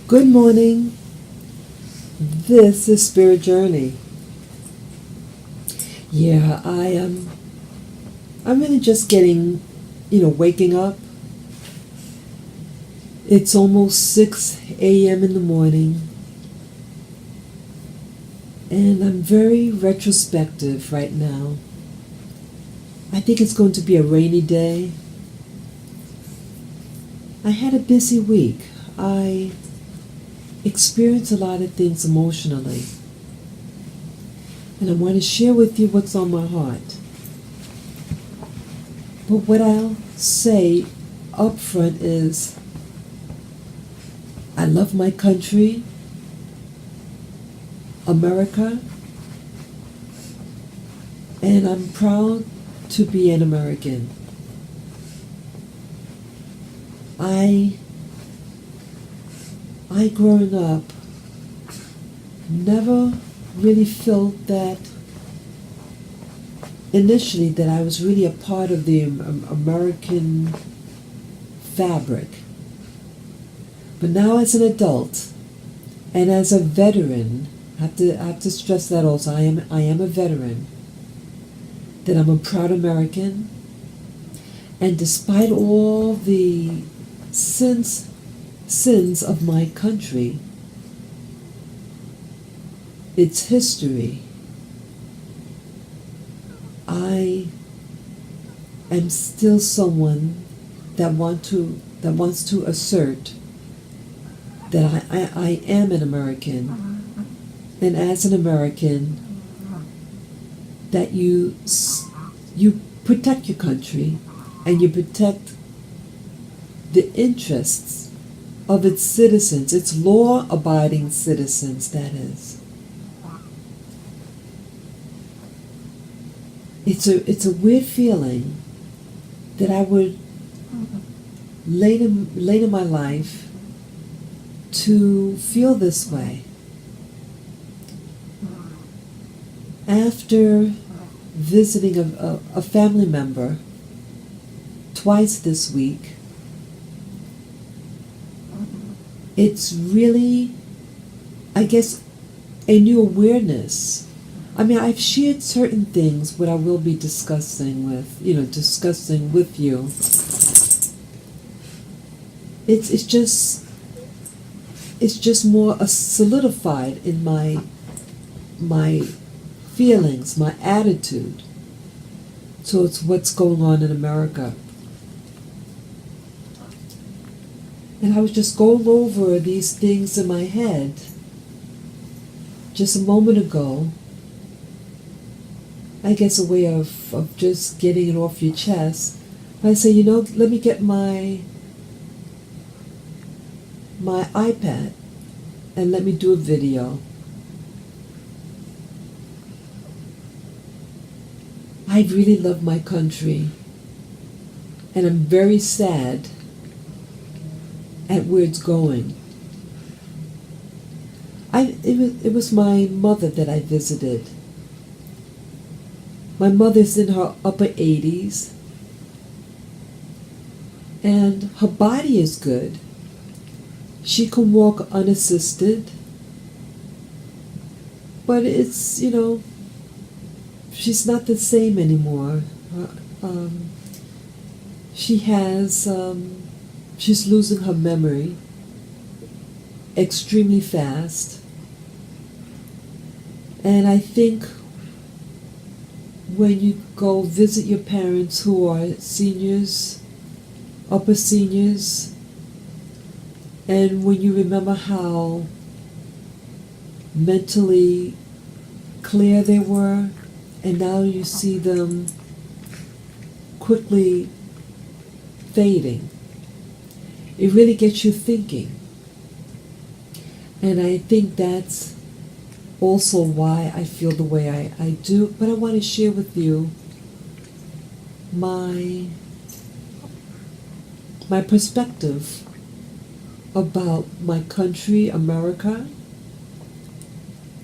Good morning. This is Spirit Journey. Yeah, I'm really just getting, waking up. It's almost 6 a.m. in the morning. And I'm very retrospective right now. I think it's going to be a rainy day. I had a busy week. I experienced a lot of things emotionally. And I want to share with you what's on my heart. But what I'll say up front is, I love my country, America, and I'm proud to be an American. I growing up never really felt that initially that I was really a part of the American fabric. But now as an adult and as a veteran, I have to stress that also, I am a veteran, that I'm a proud American, and despite all the sins of my country, its history, I am still someone that wants to assert that I am an American, and as an American, that you protect your country and you protect the interests of its citizens, its law-abiding citizens, that is. It's a weird feeling that I would later in my life to feel this way. After visiting a family member twice this week, it's really, I guess, a new awareness. I mean, I've shared certain things what I will be discussing with you. It's just more solidified in my feelings, my attitude towards what's going on in America. And I was just going over these things in my head just a moment ago. I guess a way of just getting it off your chest. I say, let me get my iPad and let me do a video. I really love my country, and I'm very sad at where it's going. It was my mother that I visited. My mother's in her upper 80s, and her body is good. She can walk unassisted, but it's, she's not the same anymore. She's losing her memory extremely fast. And I think when you go visit your parents who are seniors, upper seniors, and when you remember how mentally clear they were, and now you see them quickly fading, it really gets you thinking. And I think that's also why I feel the way I do. But I want to share with you my perspective about my country, America,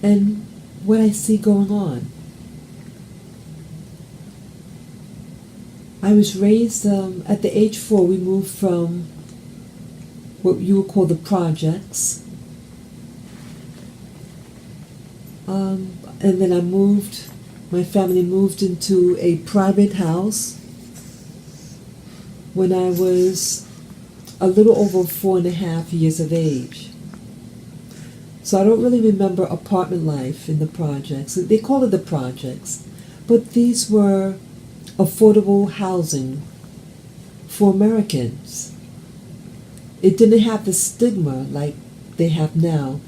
and what I see going on. I was raised, at the age 4, we moved from what you would call the projects And then my family moved into a private house when I was a little over 4.5 years of age. So I don't really remember apartment life in the projects. They call it the projects, but these were affordable housing for Americans. It didn't have the stigma like they have now.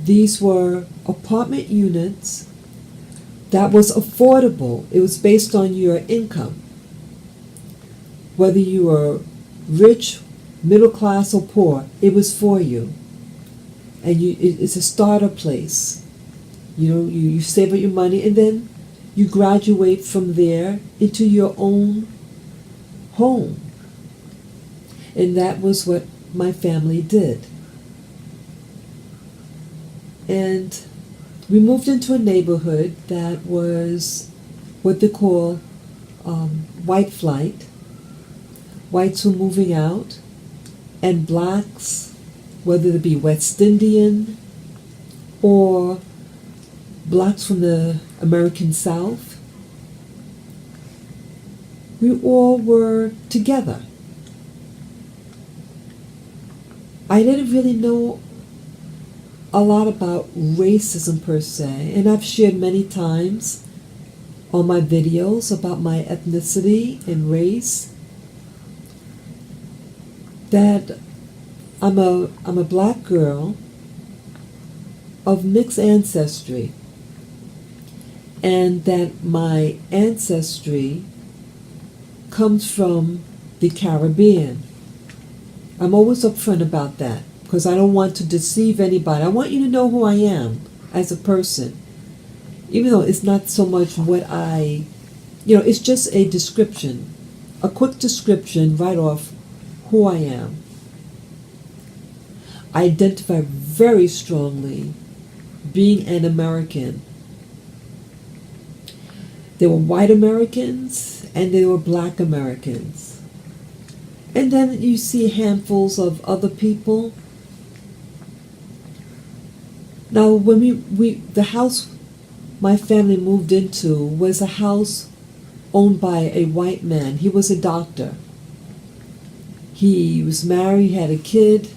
These were apartment units that was affordable. It was based on your income. Whether you were rich, middle class, or poor, it was for you. And it's a starter place. You save up your money, and then you graduate from there into your own home. And that was what my family did. And we moved into a neighborhood that was what they call white flight. Whites were moving out, and blacks, whether it be West Indian or blacks from the American South, we all were together. I didn't really know a lot about racism per se, and I've shared many times on my videos about my ethnicity and race that I'm a black girl of mixed ancestry, and that my ancestry comes from the Caribbean. I'm always upfront about that because I don't want to deceive anybody. I want you to know who I am as a person, even though it's not so much what it's just a description, a quick description right off who I am. I identify very strongly being an American. There were white Americans and there were black Americans. And then you see handfuls of other people. Now, when the house my family moved into was a house owned by a white man. He was a doctor. He was married, had a kid,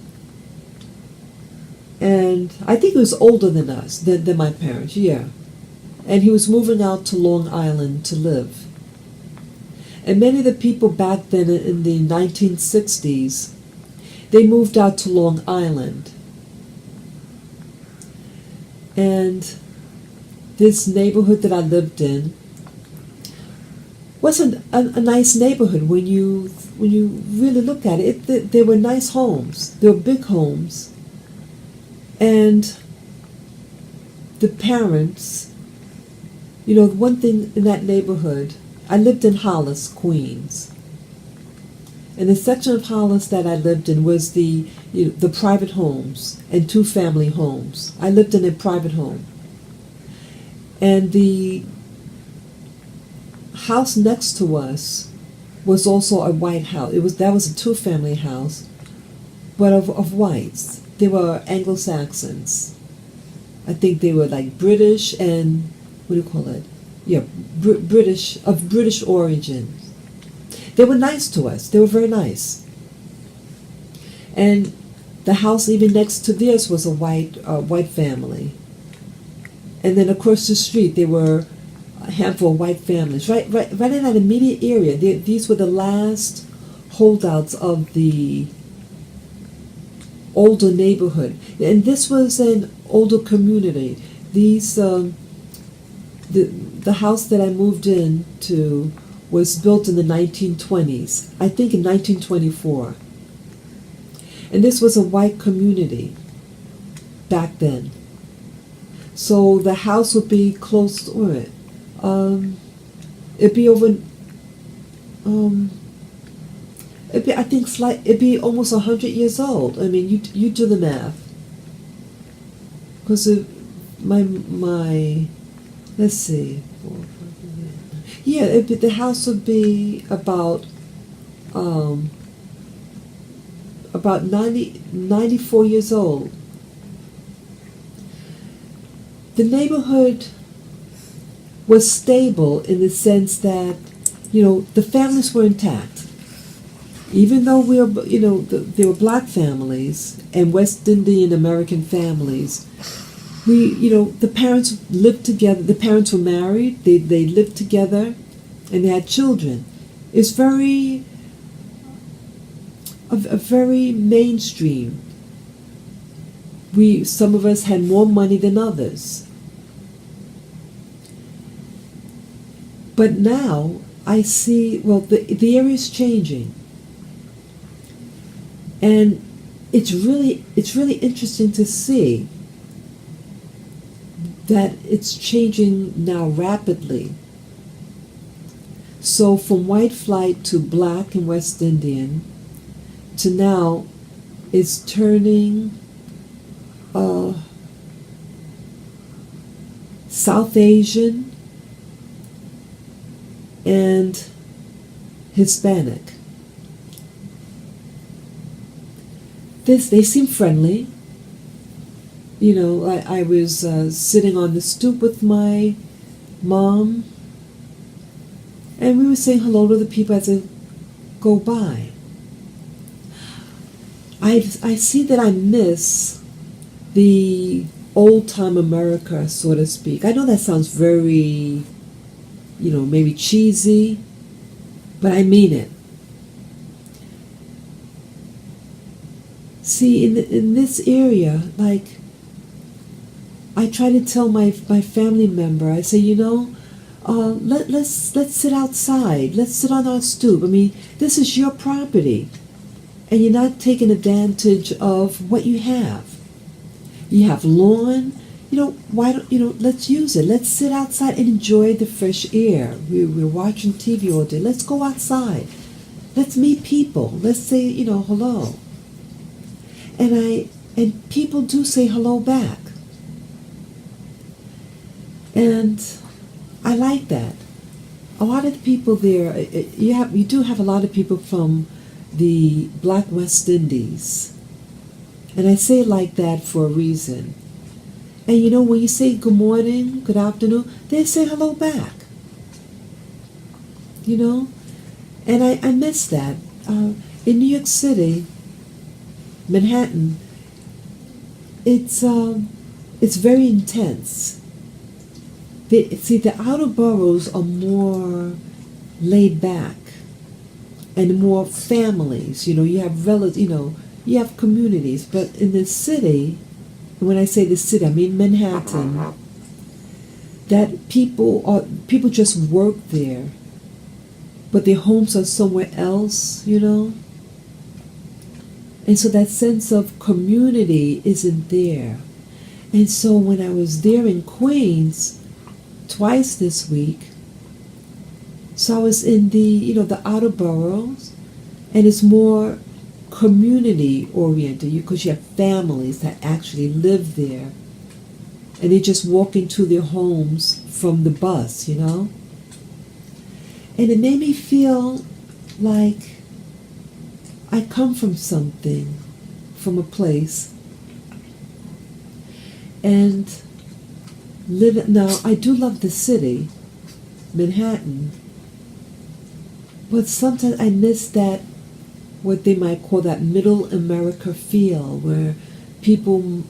and I think he was older than us, than my parents, yeah. And he was moving out to Long Island to live. And many of the people back then in the 1960s, they moved out to Long Island. And this neighborhood that I lived in was a nice neighborhood when you really look at it. There were nice homes. There were big homes. And the parents, one thing in that neighborhood, I lived in Hollis, Queens. And the section of Hollis that I lived in was the private homes and two-family homes. I lived in a private home. And the house next to us was also a white house. That was a two-family house, but of whites. They were Anglo-Saxons. I think they were like British and, what do you call it? Yeah, British origin. They were nice to us. They were very nice. And the house even next to theirs was a white family. And then across the street there were a handful of white families. Right in that immediate area. These were the last holdouts of the older neighborhood. And this was an older community. These the house that I moved into was built in the 1920s, I think in 1924. And this was a white community back then. So the house would be close to it. It'd be over, it'd be almost 100 years old. I mean, you do the math. Because let's see, the house would be about 94 years old. the neighborhood was stable in the sense that, the families were intact. Even though there were black families and West Indian American families, the parents lived together. The parents were married. They lived together, and they had children. It's very mainstream. Some of us had more money than others. But now I see, the area is changing. And it's really interesting to see that it's changing now rapidly. So from white flight to black and West Indian to now it's turning South Asian and Hispanic. They seem friendly. I was sitting on the stoop with my mom, and we were saying hello to the people as they go by. I see that I miss the old-time America, so to speak. I know that sounds very, maybe cheesy, but I mean it. See, in this area, I try to tell my family member, I say, let's sit outside. Let's sit on our stoop. I mean, this is your property, and you're not taking advantage of what you have. You have lawn. Why don't let's use it. Let's sit outside and enjoy the fresh air. We're watching TV all day. Let's go outside. Let's meet people. Let's say, hello. And people do say hello back. And I like that. A lot of the people there, you do have a lot of people from the Black West Indies. And I say it like that for a reason. And when you say good morning, good afternoon, they say hello back. And I miss that. In New York City, Manhattan, it's very intense. The outer boroughs are more laid back and more families. You have relatives. You have communities. But in the city, and when I say the city, I mean Manhattan. That people just work there, but their homes are somewhere else. And so that sense of community isn't there. And so when I was there in Queens twice this week, so I was in the outer boroughs, and it's more community oriented because you have families that actually live there, and they just walk into their homes from the bus, And it made me feel like I come from something, from a place, and now I do love the city, Manhattan, but sometimes I miss that, what they might call that middle America feel, where people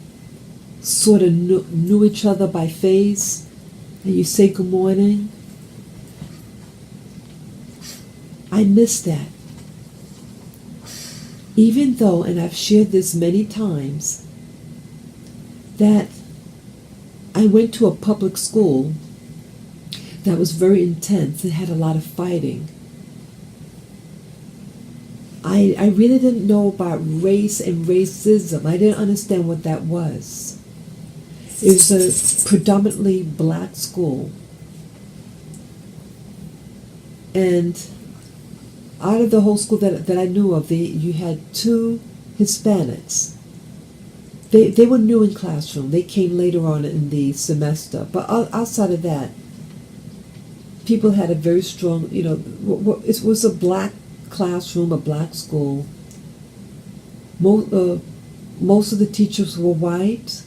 sort of knew each other by face, and you say good morning. I miss that. Even though, and I've shared this many times, that I went to a public school that was very intense. It had a lot of fighting. I really didn't know about race and racism. I didn't understand what that was. It was a predominantly black school. And out of the whole school that I knew of, you had 2 Hispanics. They were new in classroom. They came later on in the semester. But outside of that, people had a very strong, it was a black classroom, a black school. Most of the teachers were white.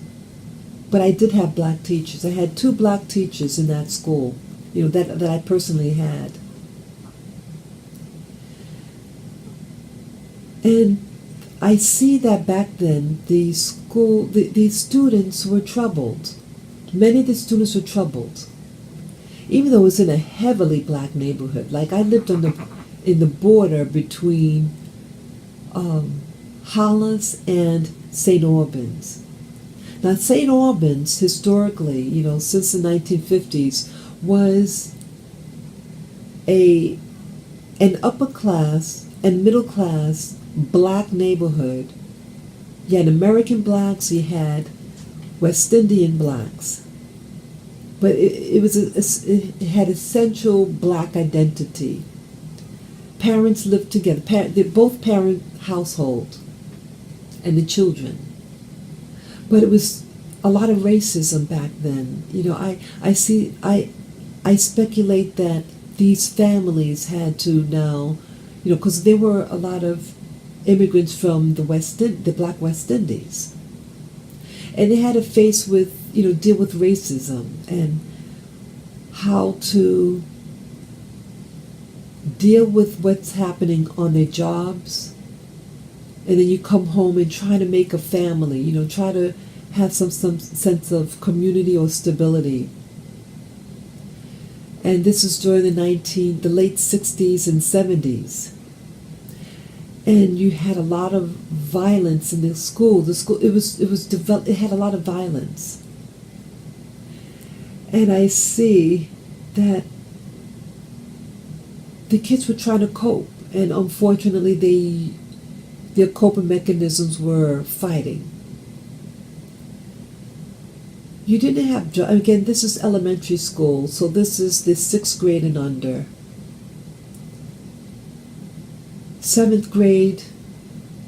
But I did have black teachers. I had 2 black teachers in that school, that I personally had. And I see that back then the students were troubled. Many of the students were troubled, even though it was in a heavily black neighborhood. Like I lived in the border between Hollis and St. Albans. Now, St. Albans, historically, since the 1950s, was an upper class and middle class black neighborhood. You had American blacks, you had West Indian blacks. But it had essential black identity. Parents lived together. They're both parent household and the children. But it was a lot of racism back then. I speculate that these families had to now, because there were a lot of immigrants from the Black West Indies. And they had to deal with racism and how to deal with what's happening on their jobs. And then you come home and try to make a family, try to have some sense of community or stability. And this is during the late 60s and 70s. And you had a lot of violence in the school. It had a lot of violence. And I see that the kids were trying to cope, and unfortunately their coping mechanisms were fighting. You didn't have, again, this is elementary school, so this is the 6th grade and under. 7th grade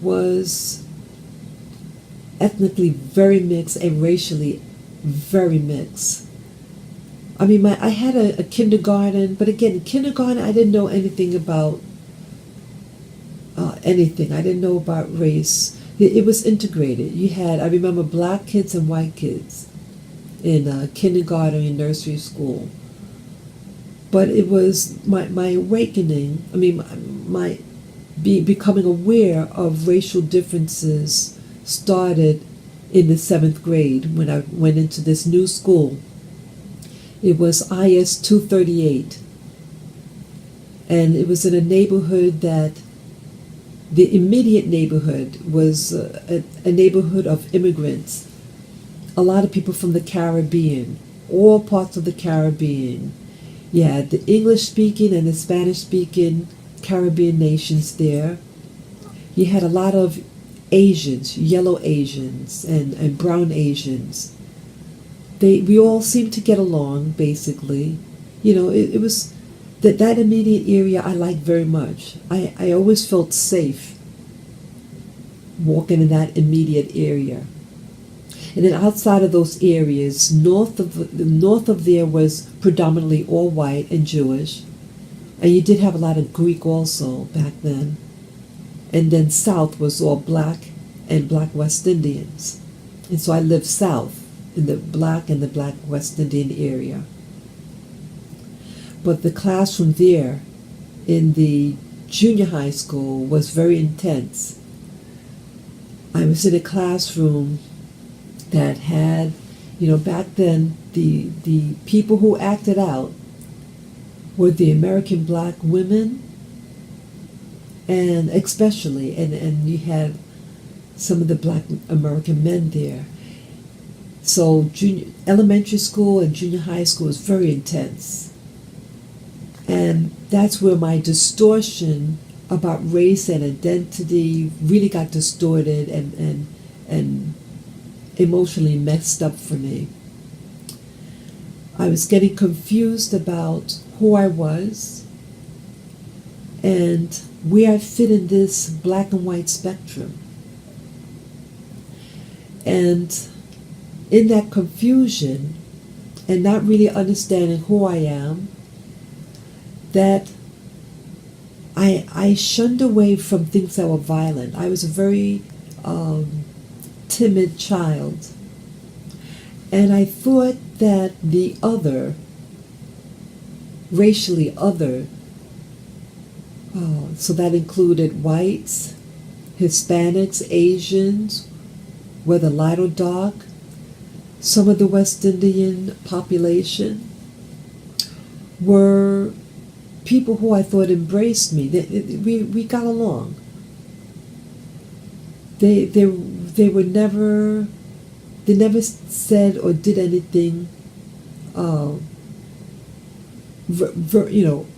was ethnically very mixed and racially very mixed. I mean, I had a kindergarten, but again, in kindergarten, I didn't know anything about anything. I didn't know about race. It was integrated. I remember black kids and white kids in kindergarten and nursery school. But it was my awakening, my becoming aware of racial differences started in the 7th grade when I went into this new school. It was IS 238. And it was in a neighborhood that the immediate neighborhood was a neighborhood of immigrants. A lot of people from the Caribbean, all parts of the Caribbean. You had the English-speaking and the Spanish-speaking Caribbean nations there. You had a lot of Asians, yellow Asians and brown Asians. We all seemed to get along, basically. It was that immediate area I liked very much. I always felt safe walking in that immediate area. And then outside of those areas, north of there was predominantly all white and Jewish. And you did have a lot of Greek also back then. And then south was all black and Black West Indians. And so I lived south in the Black West Indian area. But the classroom there in the junior high school was very intense. I was in a classroom that had, back then, the people who acted out were the American black women, and especially, and you had some of the black American men there. So elementary school and junior high school was very intense. And that's where my distortion about race and identity really got distorted and emotionally messed up for me. I was getting confused about who I was and where I fit in this black and white spectrum. And in that confusion and not really understanding who I am, that I shunned away from things that were violent. I was a very timid child. And I thought that the other, racially other, so that included whites, Hispanics, Asians, whether light or dark, some of the West Indian population, were people who I thought embraced me. We got along. They were never, they never said or did anything,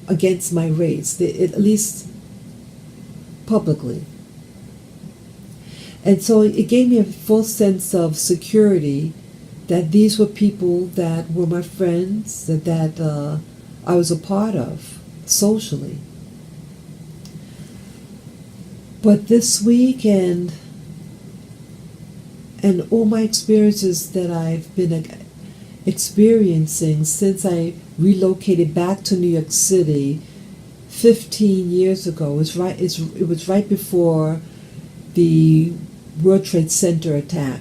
against my race. At least publicly. And so it gave me a full sense of security that these were people that were my friends, that I was a part of socially. But this week and all my experiences that I've been experiencing since I relocated back to New York City 15 years ago, it was right before the World Trade Center attack,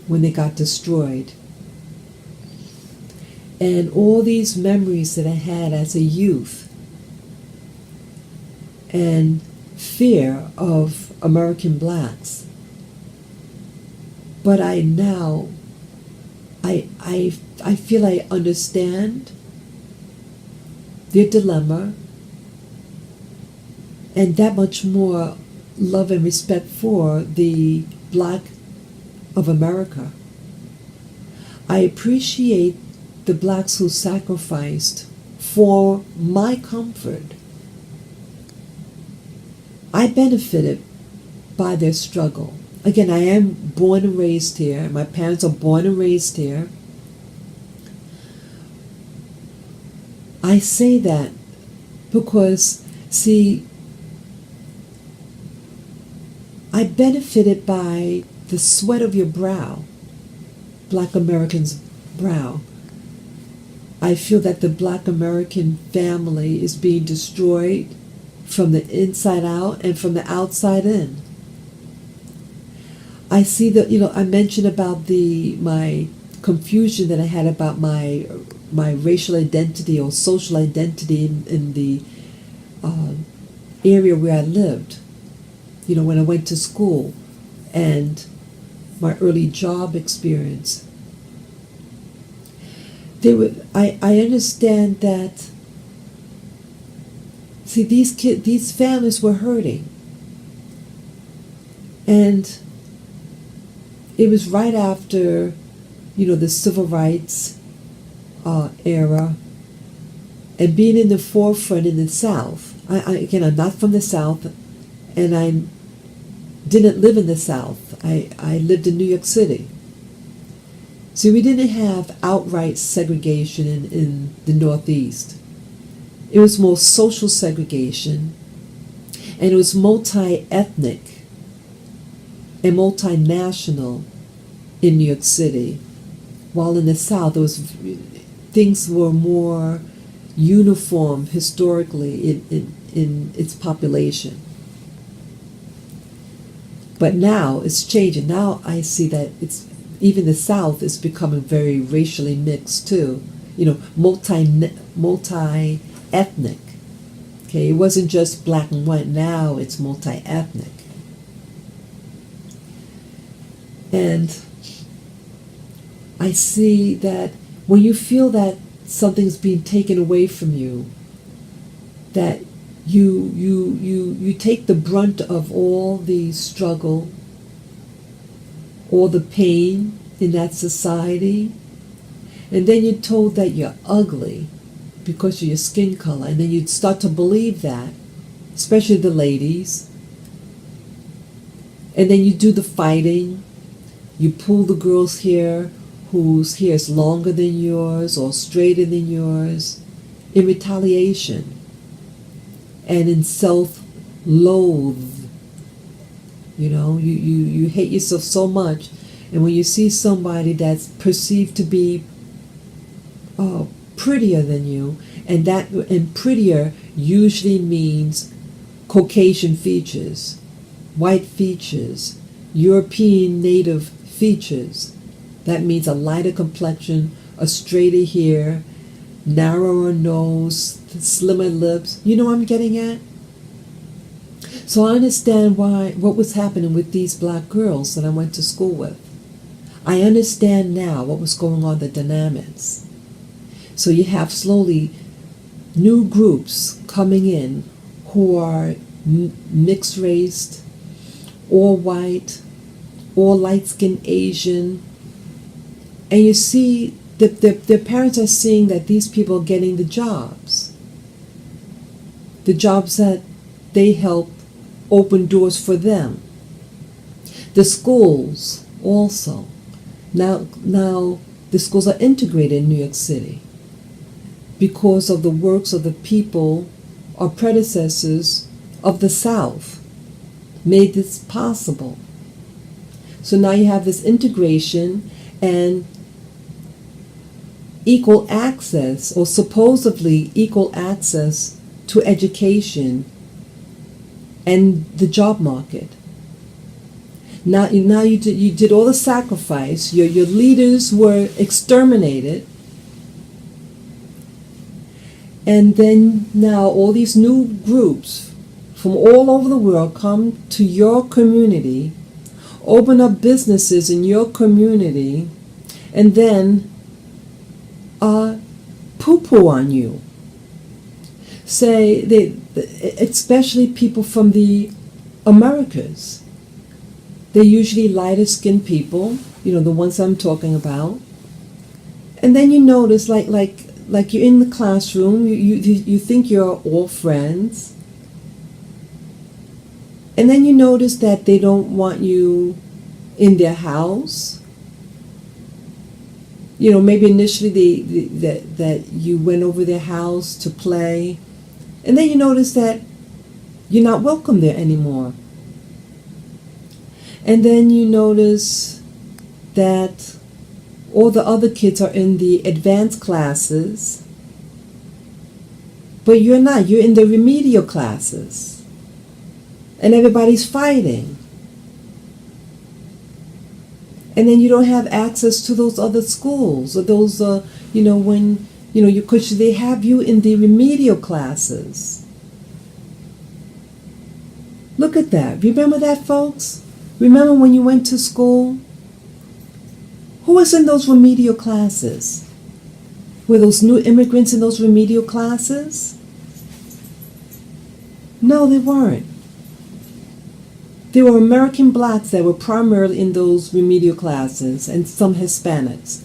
when they got destroyed. And all these memories that I had as a youth, and fear of American blacks. But I feel I understand their dilemma, and that much more love and respect for the black of America. I appreciate the blacks who sacrificed for my comfort. I benefited by their struggle. Again, I am born and raised here. My parents are born and raised here. I say that because, see, I benefited by the sweat of your brow, Black Americans' brow. I feel that the Black American family is being destroyed from the inside out and from the outside in. I see that, I mentioned about my confusion that I had about my racial identity or social identity in the area where I lived. When I went to school and my early job experience. I understand that, see, these families were hurting. And it was right after, the civil rights era, and being in the forefront in the South. I'm not from the South, and I didn't live in the South. I lived in New York City. See, we didn't have outright segregation in the Northeast. It was more social segregation, and it was multi-ethnic and multinational in New York City, while in the South things were more uniform historically in its population. But now it's changing. Now I see that even the South is becoming very racially mixed too. Multi-ethnic. Okay, it wasn't just black and white. Now it's multi-ethnic. And I see that when you feel that something's being taken away from you, that you take the brunt of all the struggle, all the pain in that society, and then you're told that you're ugly because of your skin color, and then you start to believe that, especially the ladies, and then you do the fighting. You pull the girl's hair whose hair is longer than yours or straighter than yours in retaliation and in self-loathe. You hate yourself so much, and when you see somebody that's perceived to be prettier than you, and prettier usually means Caucasian features, white features, European native features, That means a lighter complexion, a straighter hair, narrower nose, slimmer lips. You know what I'm getting at? So I understand what was happening with these black girls that I went to school with. I understand now what was going on, the dynamics. So you have slowly new groups coming in who are mixed race, or white, or light-skinned Asian. And you see that their parents are seeing that these people are getting the jobs that they help open doors for them. The schools also. Now the schools are integrated in New York City because of the works of the people or predecessors of the South made this possible. So now you have this integration and equal access, or supposedly equal access to education and the job market. Now you did all the sacrifice. Your leaders were exterminated, and then now all these new groups from all over the world come to your community, open up businesses in your community, and then poo-poo on you. Say especially people from the Americas. They're usually lighter skinned people, the ones I'm talking about. And then you notice, like you're in the classroom, you think you're all friends. And then you notice that they don't want you in their house. Maybe initially that you went over their house to play. And then you notice that you're not welcome there anymore. And then you notice that all the other kids are in the advanced classes, but you're not. You're in the remedial classes. And everybody's fighting. And then you don't have access to those other schools, or those, because they have you in the remedial classes. Look at that. Remember that, folks? Remember when you went to school? Who was in those remedial classes? Were those new immigrants in those remedial classes? No, they weren't. There were American blacks that were primarily in those remedial classes, and some Hispanics.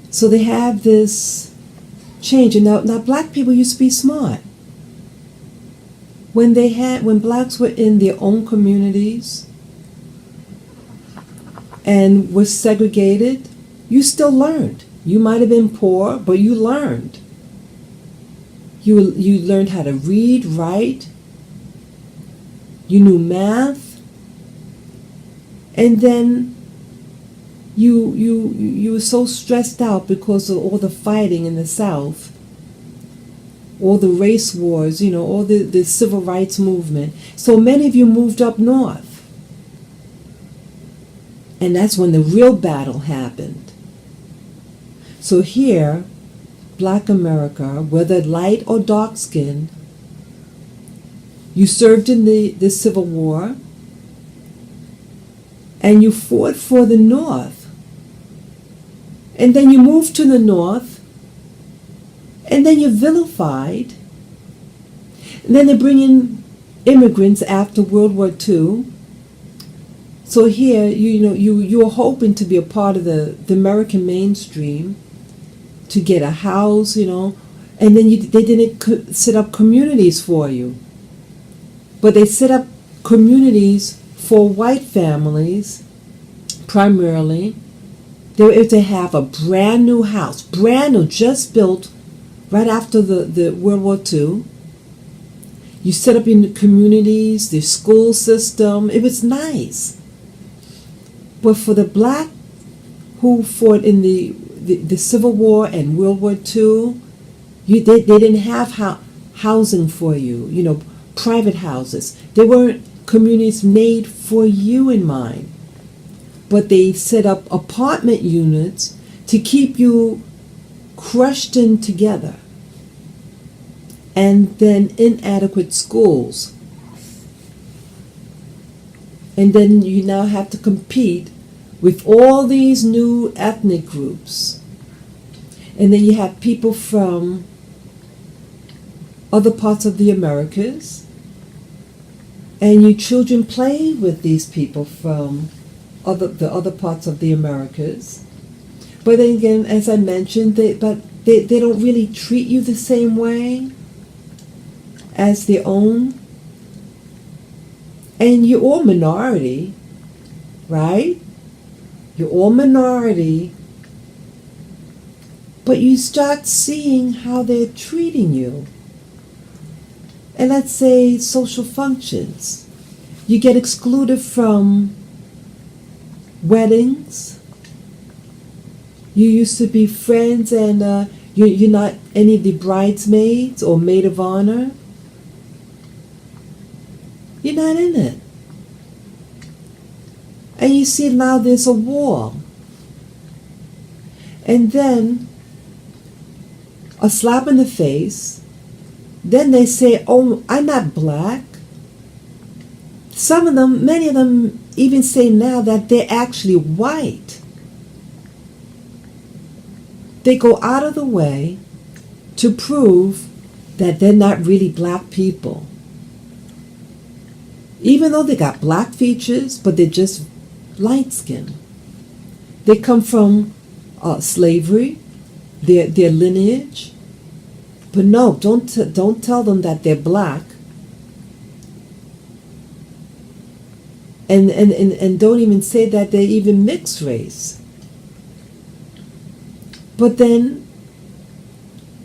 So they have this change. And now black people used to be smart. When blacks were in their own communities and were segregated, you still learned. You might have been poor, but you learned. You learned how to read, write. You knew math. And then you were so stressed out because of all the fighting in the South, all the race wars, all the civil rights movement. So many of you moved up north. And that's when the real battle happened. So here, Black America, whether light or dark skinned, you served in the Civil War, and you fought for the North. And then you moved to the North, and then you're vilified. And then they bring in immigrants after World War II. So here, you were hoping to be a part of the American mainstream, to get a house, and then they didn't set up communities for you. But they set up communities for white families, primarily. They were able to have a brand new house, brand new, just built right after the World War II. You set up in the communities, the school system. It was nice. But for the black who fought in the Civil War and World War II, they didn't have housing for you, private houses. They weren't communities made for you in mind. but they set up apartment units to keep you crushed in together. And then inadequate schools. And then you now have to compete with all these new ethnic groups. And then you have people from other parts of the Americas. And your children play with these people from the other parts of the Americas. But then again, as I mentioned, they don't really treat you the same way as their own. And you're all minority, right? You're all minority. But you start seeing how they're treating you. And let's say social functions. You get excluded from weddings. You used to be friends and you're not any of the bridesmaids or maid of honor. You're not in it. And you see now there's a wall. And then a slap in the face. Then they say, oh, I'm not black. Some of them, many of them even say now that they're actually white. They go out of the way to prove that they're not really black people. Even though they got black features, but they're just light skin. They come from slavery, their lineage. But no, don't tell them that they're black. And don't even say that they're even mixed race. But then,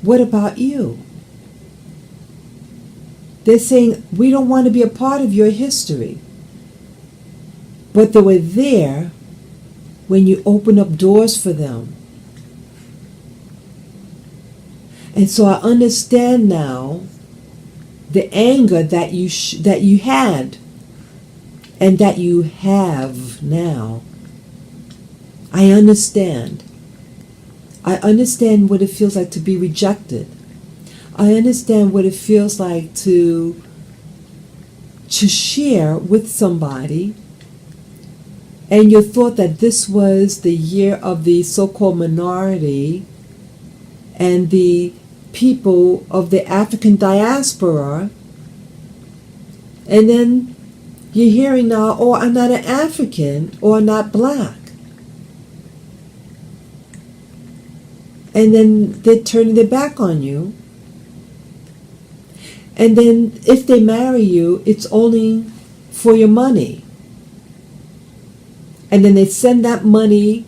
what about you? They're saying, we don't want to be a part of your history. But they were there when you opened up doors for them. And so I understand now the anger that you had and that you have now. I understand. I understand what it feels like to be rejected. I understand what it feels like to share with somebody, and you thought that this was the year of the so-called minority and the people of the African diaspora, and then you're hearing now, oh, I'm not an African or I'm not black. And then they're turning their back on you. And then if they marry you, it's only for your money. And then they send that money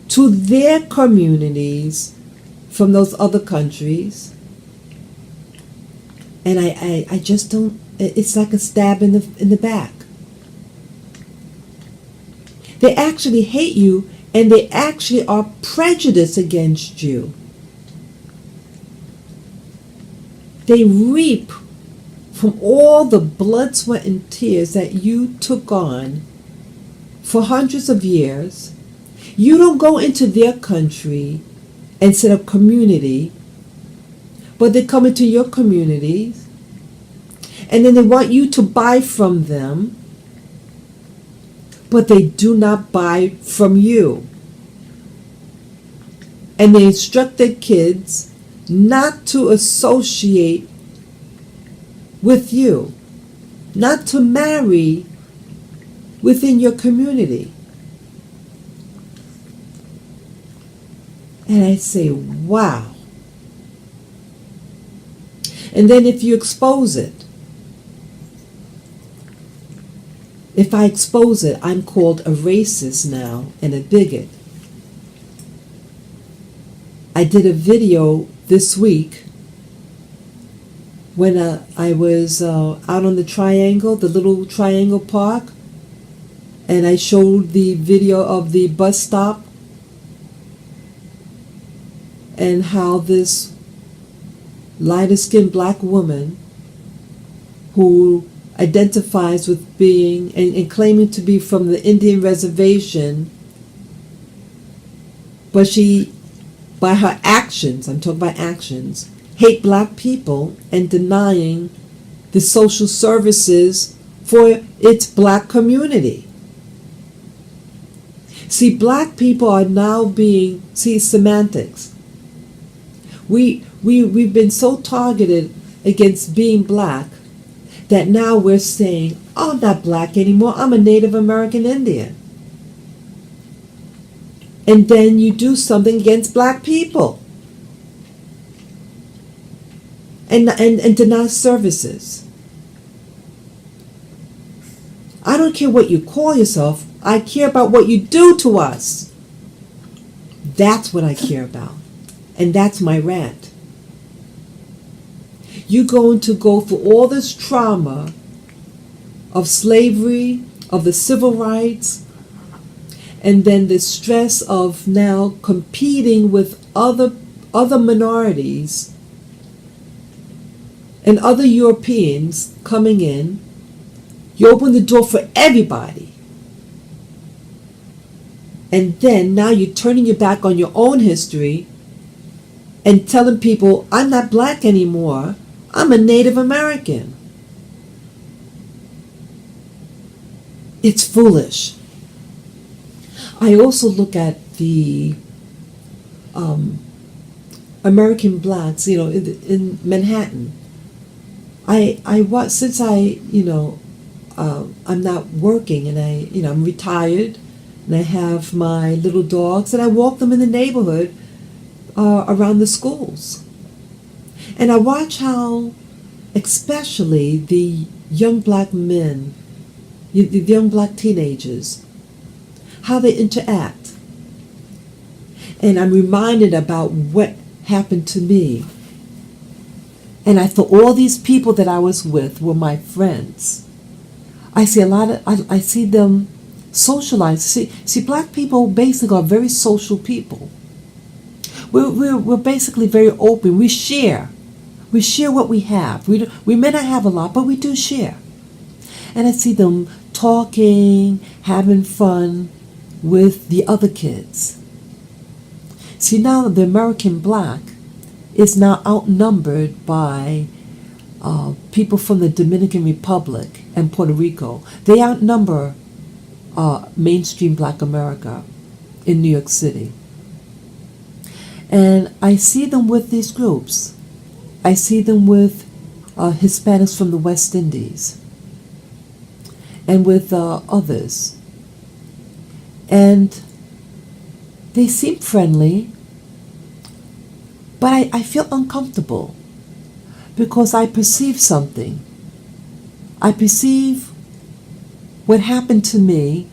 to their communities from those other countries. And I just don't, it's like a stab in the back. They actually hate you, and they actually are prejudiced against you. They reap from all the blood, sweat, and tears that you took on for hundreds of years. You don't go into their country and set up community, but they come into your communities, and then they want you to buy from them, but they do not buy from you. And they instruct their kids not to associate with you, not to marry within your community. And I say, wow. And then if you expose it, if I expose it, I'm called a racist now and a bigot. I did a video this week when I was out on the triangle, the little triangle park, and I showed the video of the bus stop and how this lighter-skinned black woman who identifies with being and claiming to be from the Indian reservation, but she, by her actions, I'm talking about actions, hate black people and denying the social services for its black community. See, black people are now being, see, semantics. We've been so targeted against being black that now we're saying, oh, I'm not black anymore, I'm a Native American Indian. And then you do something against black people and deny services. I don't care what you call yourself, I care about what you do to us. That's what I care about. And that's my rant. You're going to go through all this trauma of slavery, of the civil rights, and then the stress of now competing with other minorities and other Europeans coming in. You open the door for everybody. And then now you're turning your back on your own history and telling people, I'm not black anymore, I'm a Native American. It's foolish. I also look at the American blacks, in Manhattan. I watch, since I'm not working and I'm retired and I have my little dogs and I walk them in the neighborhood around the schools. And I watch how, especially the young black men, the young black teenagers, how they interact. And I'm reminded about what happened to me. And I thought all these people that I was with were my friends. I see I see them socialize. See, black people basically are very social people. We're basically very open. We share. We share what we have. We may not have a lot, but we do share. And I see them talking, having fun with the other kids. See, now the American black is now outnumbered by people from the Dominican Republic and Puerto Rico. They outnumber mainstream black America in New York City. And I see them with these groups. I see them with Hispanics from the West Indies and with others. And they seem friendly, but I feel uncomfortable because I perceive something. I perceive what happened to me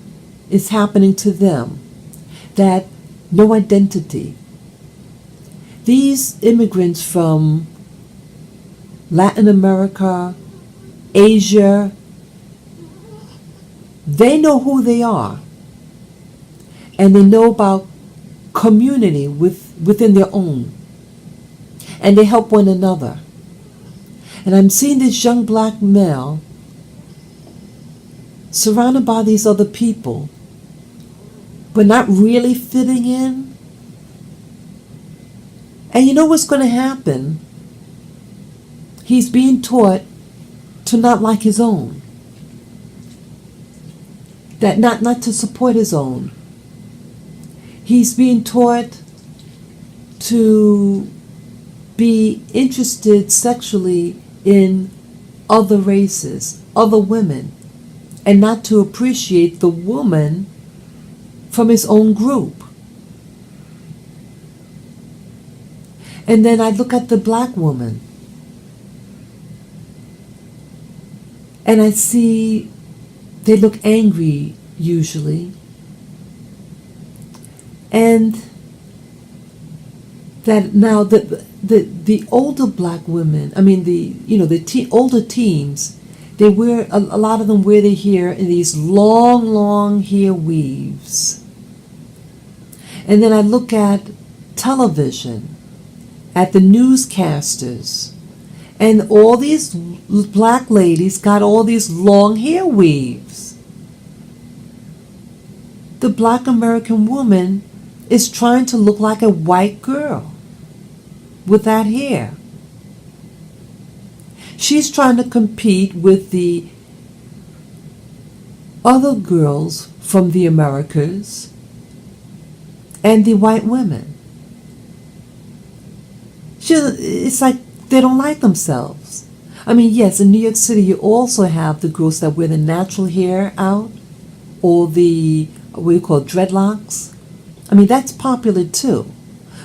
is happening to them, that no identity. These immigrants from Latin America, Asia, they know who they are. And they know about community within their own. And they help one another. And I'm seeing this young black male surrounded by these other people, but not really fitting in. And you know what's going to happen? He's being taught to not like his own. That not to support his own. He's being taught to be interested sexually in other races, other women, and not to appreciate the woman from his own group. And then I look at the black woman and I see they look angry usually. And that now the older black women, older teens, they wear a lot of them wear their hair in these long hair weaves. And then I look at television, at the newscasters, And all these black ladies got all these long hair weaves. The black American woman is trying to look like a white girl with that hair. She's trying to compete with the other girls from the Americas and the white women. It's like they don't like themselves. I mean, yes, in New York City you also have the girls that wear the natural hair out, or the, what you call, dreadlocks. I mean, that's popular too.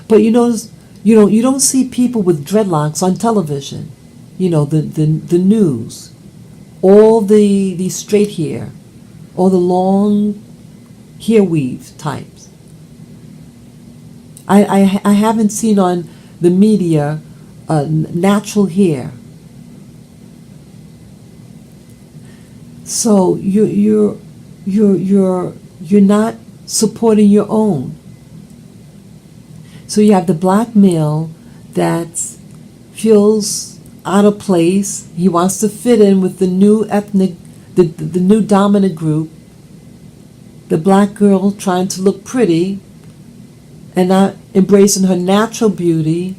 But you notice, you don't see people with dreadlocks on television. The news, all the straight hair, all the long hair weave types. I haven't seen on the media natural hair. So you're not supporting your own. So you have the black male that feels out of place. He wants to fit in with the new ethnic, the new dominant group. The black girl trying to look pretty and not embracing her natural beauty.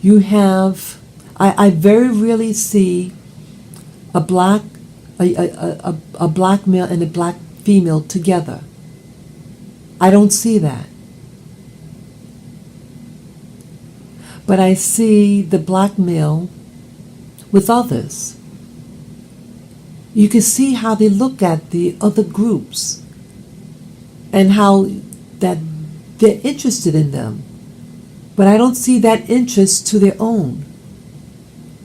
You have, I very rarely see a black male and a black female together. I don't see that. But I see the black male with others. You can see how they look at the other groups and how that they're interested in them. But I don't see that interest to their own.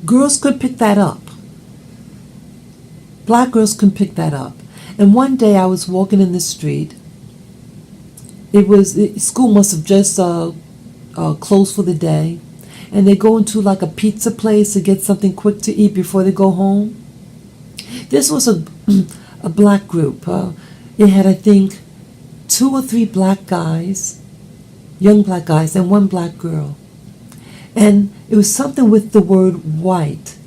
Girls could pick that up. Black girls can pick that up. And one day I was walking in the street. School must have just closed for the day. And they go into like a pizza place to get something quick to eat before they go home. This was a black group. It had, I think, 2 or 3 black guys, young black guys, and 1 black girl. And it was something with the word white.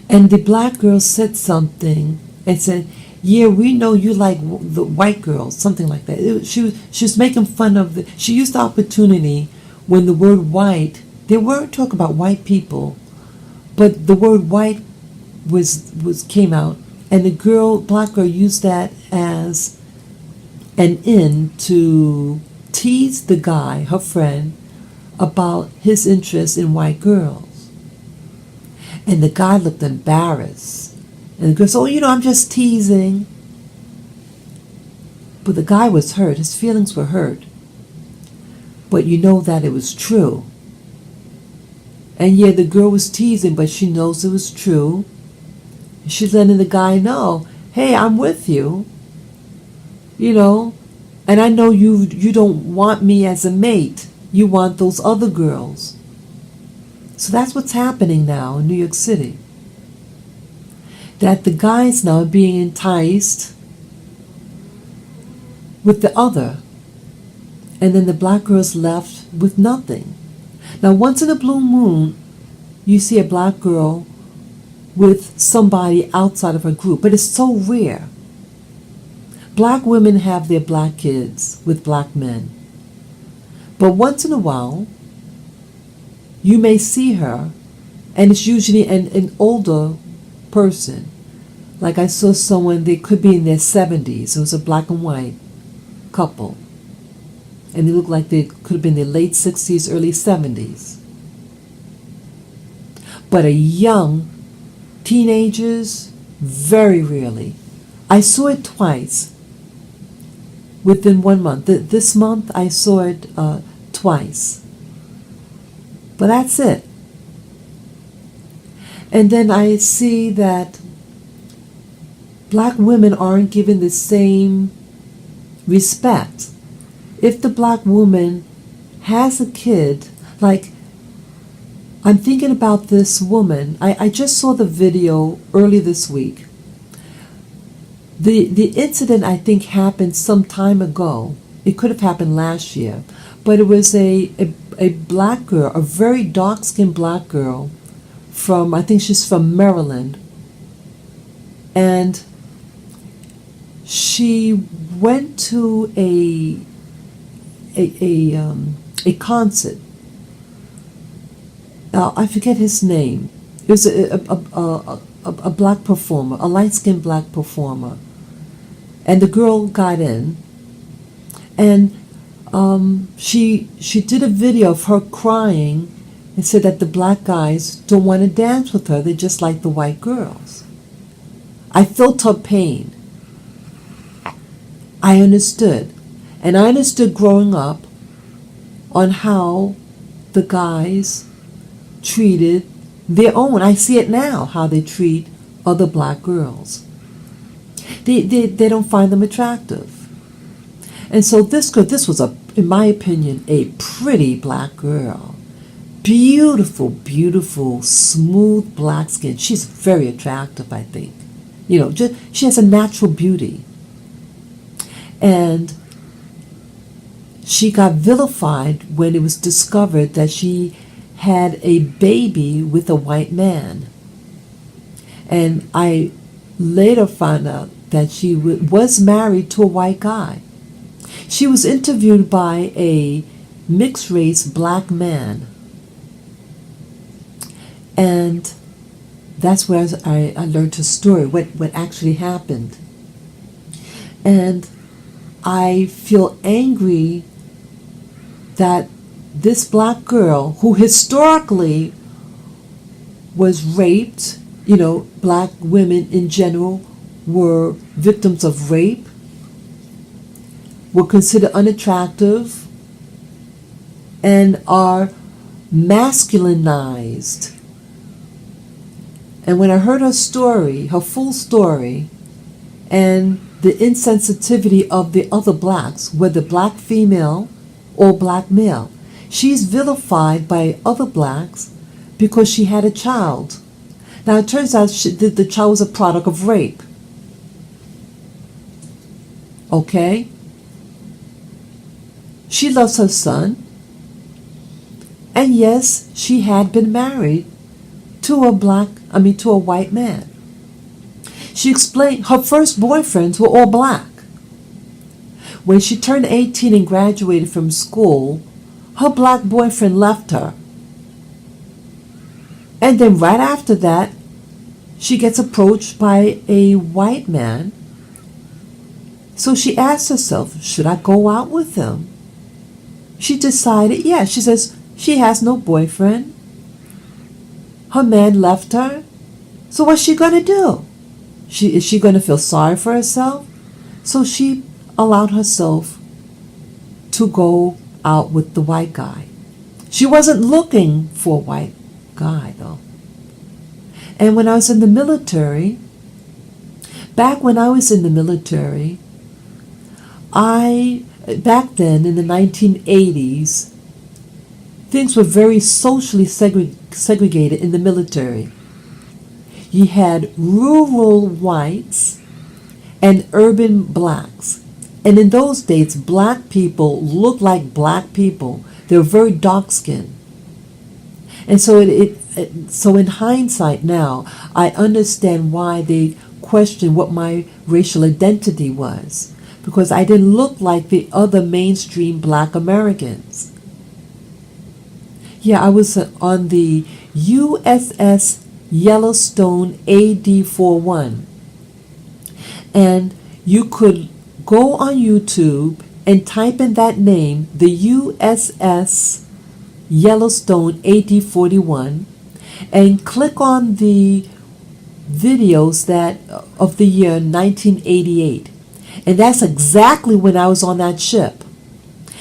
And the black girl said something and said, "Yeah, we know you like the white girls," something like that. She was making fun of she used the opportunity when the word white, they weren't talking about white people, but the word white came out, and the black girl used that as an in to tease the guy, her friend, about his interest in white girls. And the guy looked embarrassed. And the girl said, I'm just teasing. But the guy was hurt. His feelings were hurt. But you know that it was true. And yeah, the girl was teasing, but she knows it was true. She's letting the guy know, hey, I'm with you. And I know you don't want me as a mate. You want those other girls. So that's what's happening now in New York City. That the guys now are being enticed with the other. And then the black girl's left with nothing. Now, once in a blue moon, you see a black girl with somebody outside of her group. But it's so rare. Black women have their black kids with black men. But once in a while, you may see her, and it's usually an older person. Like I saw someone, they could be in their 70s. It was a black and white couple. And they looked like they could have been in their late 60s, early 70s. But a young teenagers, very rarely. I saw it twice within 1 month. This month I saw it twice. But that's it. And then I see that black women aren't given the same respect. If the black woman has a kid, like, I'm thinking about this woman. I just saw the video early this week. The incident, I think, happened some time ago. It could have happened last year. But it was a a black girl, a very dark-skinned black girl from, I think she's from Maryland. And she went to a concert. I forget his name. It was a black performer, a light-skinned black performer. And the girl got in, and she did a video of her crying and said that the black guys don't want to dance with her. They just like the white girls. I felt her pain. I understood. And I understood growing up on how the guys treated their own. I see it now, how they treat other black girls. They don't find them attractive. And so this was, in my opinion, a pretty black girl. Beautiful, beautiful, smooth black skin. She's very attractive, I think. She has a natural beauty. And she got vilified when it was discovered that she had a baby with a white man. And I later found out that she was married to a white guy. She was interviewed by a mixed-race black man. And that's where I learned her story, what actually happened. And I feel angry that this black girl, who historically was raped, black women in general were victims of rape, were considered unattractive, and are masculinized. And when I heard her story, her full story, and the insensitivity of the other blacks, whether black female or black male, she's vilified by other blacks because she had a child. Now it turns out the child was a product of rape. Okay? She loves her son. And yes, she had been married to a white man. She explained her first boyfriends were all black. When she turned 18 and graduated from school, her black boyfriend left her. And then right after that, she gets approached by a white man. So she asked herself, should I go out with him? She decided, yeah. She says she has no boyfriend. Her man left her. So what's she going to do? Is she going to feel sorry for herself? So she allowed herself to go out with the white guy. She wasn't looking for a white guy, though. And when I was in the military, back then in the 1980s, things were very socially segregated in the military. You had rural whites and urban blacks. And in those days, black people looked like black people. They were very dark-skinned. And so so in hindsight now, I understand why they questioned what my racial identity was. Because I didn't look like the other mainstream black Americans. Yeah, I was on the USS Yellowstone AD-41. And you could go on YouTube and type in that name, the USS Yellowstone AD-41, and click on the videos of the year 1988. And that's exactly when I was on that ship.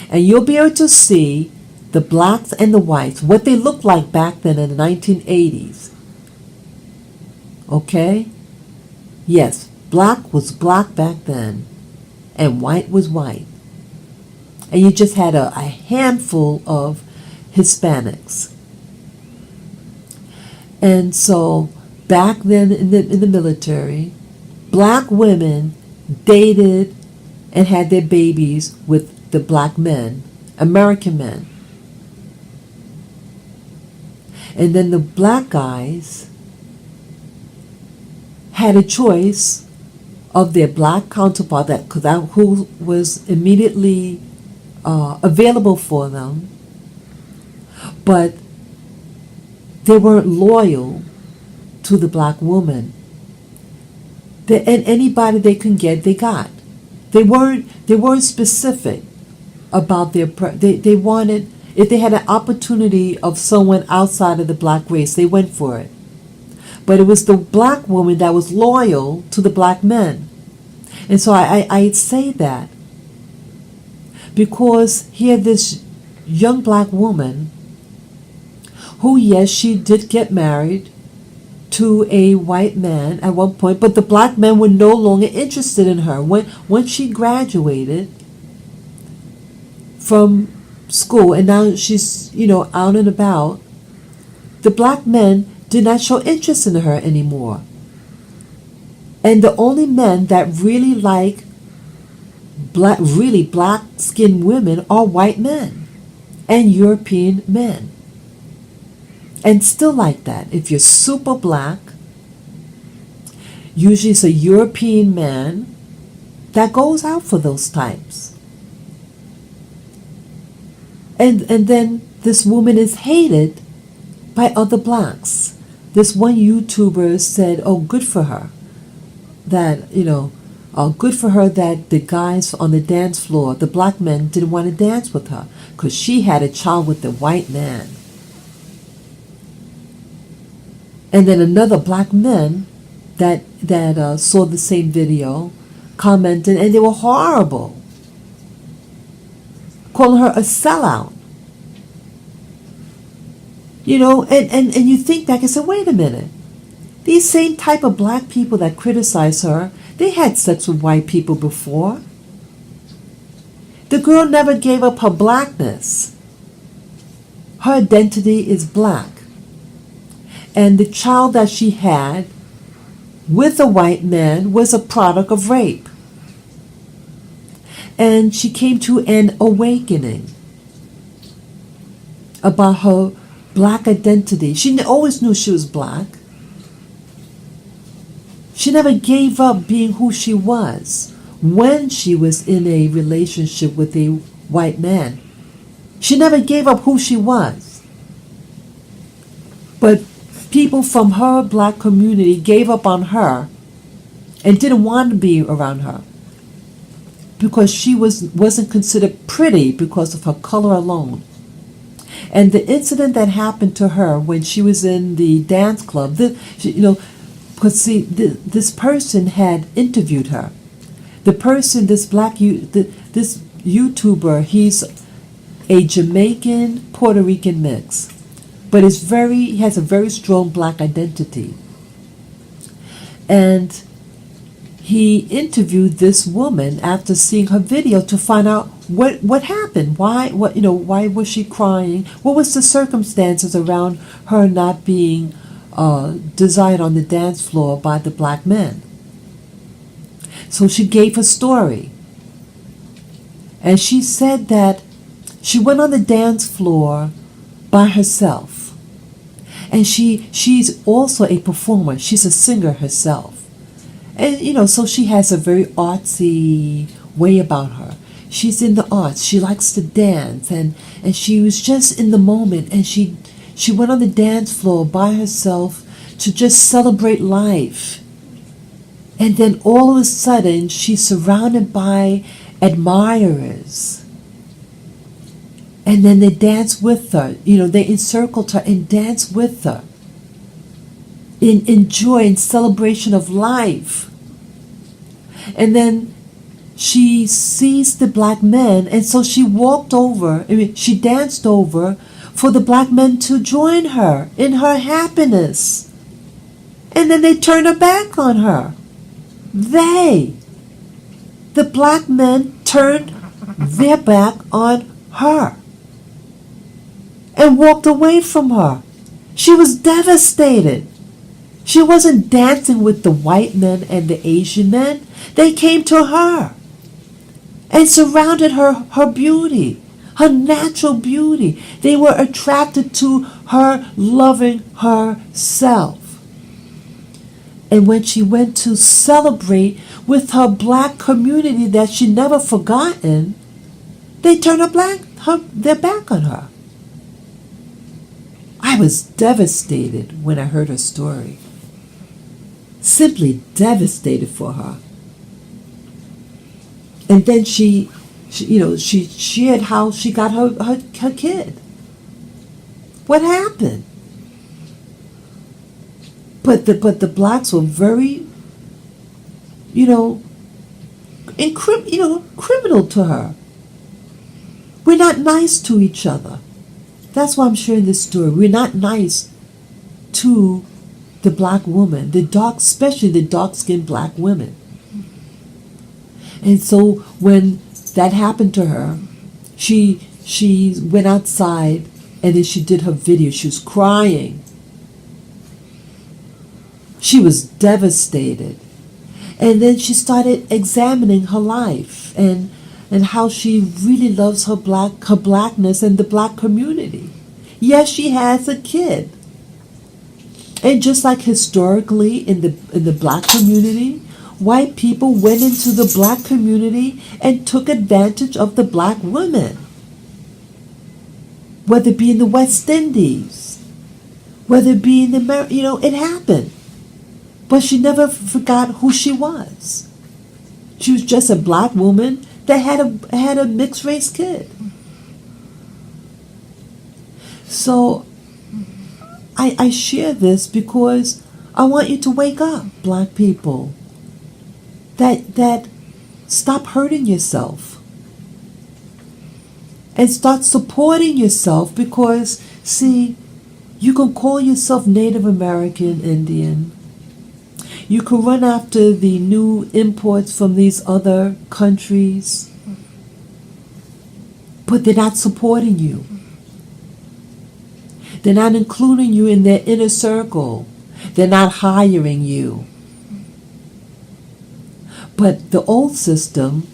And you'll be able to see the blacks and the whites, what they looked like back then in the 1980s. Okay? Yes, black was black back then, and white was white. And you just had a handful of Hispanics. And so back then in the military, black women dated and had their babies with the black men, American men. And then the black guys had a choice of their black counterpart who was immediately available for them, but they weren't loyal to the black woman. And anybody they can get, they got. They weren't specific about they wanted, if they had an opportunity of someone outside of the black race, they went for it. But it was the black woman that was loyal to the black men. And so I'd say that because here this young black woman who, yes, she did get married to a white man at one point, but the black men were no longer interested in her. Once she graduated from school and now she's, out and about, the black men did not show interest in her anymore. And the only men that really like black-skinned women are white men and European men. And still like that. If you're super black, usually it's a European man that goes out for those types. And then this woman is hated by other blacks. This one YouTuber said, oh, good for her. That, good for her that the guys on the dance floor, the black men, didn't want to dance with her because she had a child with the white man. And then another black man that saw the same video commented, and they were horrible, calling her a sellout. And you think back and say, wait a minute. These same type of black people that criticize her, they had sex with white people before. The girl never gave up her blackness. Her identity is black. And the child that she had with a white man was a product of rape. And she came to an awakening about her black identity. She always knew she was black. She never gave up being who she was when she was in a relationship with a white man. She never gave up who she was. But people from her black community gave up on her and didn't want to be around her because she wasn't considered pretty because of her color alone. And the incident that happened to her when she was in the dance club, because this person had interviewed her. The person, this YouTuber, he's a Jamaican Puerto Rican mix, but he has a very strong black identity. And he interviewed this woman after seeing her video to find out what happened. Why was she crying? What was the circumstances around her not being desired on the dance floor by the black men? So she gave her story. And she said that she went on the dance floor by herself. And she's also a performer. She's a singer herself. And, so she has a very artsy way about her. She's in the arts. She likes to dance. And she was just in the moment. And she went on the dance floor by herself to just celebrate life. And then all of a sudden, she's surrounded by admirers. And then they dance with her. They encircled her and danced with her. In joy and celebration of life. And then she sees the black men, and so she she danced over for the black men to join her in her happiness. And then they turned her back on her. The black men turned their back on her and walked away from her. She was devastated. She wasn't dancing with the white men and the Asian men. They came to her and surrounded her beauty, her natural beauty. They were attracted to her loving herself. And when she went to celebrate with her black community that she never forgotten, they turned their back on her. I was devastated when I heard her story. Simply devastated for her. And then she shared how she got her kid. What happened? But the blacks were very, criminal to her. We're not nice to each other. That's why I'm sharing this story. We're not nice to the black woman, especially the dark-skinned black women. And so when that happened to her, she went outside and then she did her video. She was crying. She was devastated. And then she started examining her life and how she really loves her blackness and the black community. Yes, she has a kid. And just like historically in the black community, white people went into the black community and took advantage of the black women. Whether it be in the West Indies, whether it be in it happened. But she never forgot who she was. She was just a black woman that had a mixed race kid. So I share this because I want you to wake up, black people. That stop hurting yourself. And start supporting yourself because, see, you can call yourself Native American, Indian. You can run after the new imports from these other countries, but they're not supporting you. They're not including you in their inner circle. They're not hiring you. But the old system,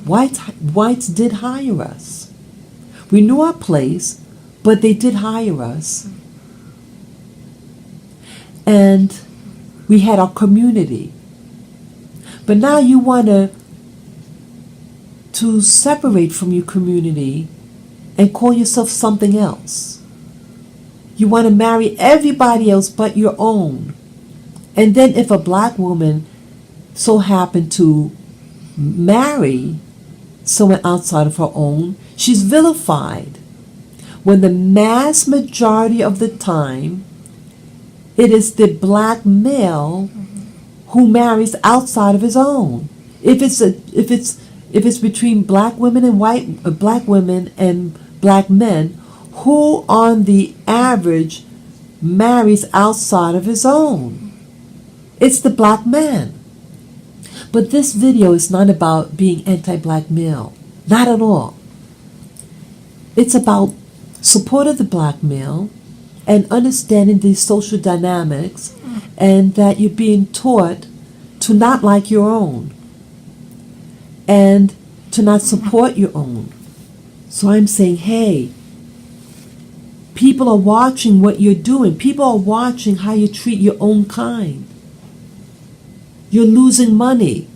whites did hire us. We knew our place, but they did hire us. And we had our community. But now you want to separate from your community and call yourself something else. You want to marry everybody else but your own. And then if a black woman so happened to marry someone outside of her own, she's vilified. When the mass majority of the time, it is the black male who marries outside of his own. If it's between black women and black women and black men, who on the average marries outside of his own? It's the black man. But this video is not about being anti-black male. Not at all. It's about support of the black male and understanding these social dynamics and that you're being taught to not like your own and to not support your own. So I'm saying, hey, people are watching what you're doing. People are watching how you treat your own kind. You're losing money.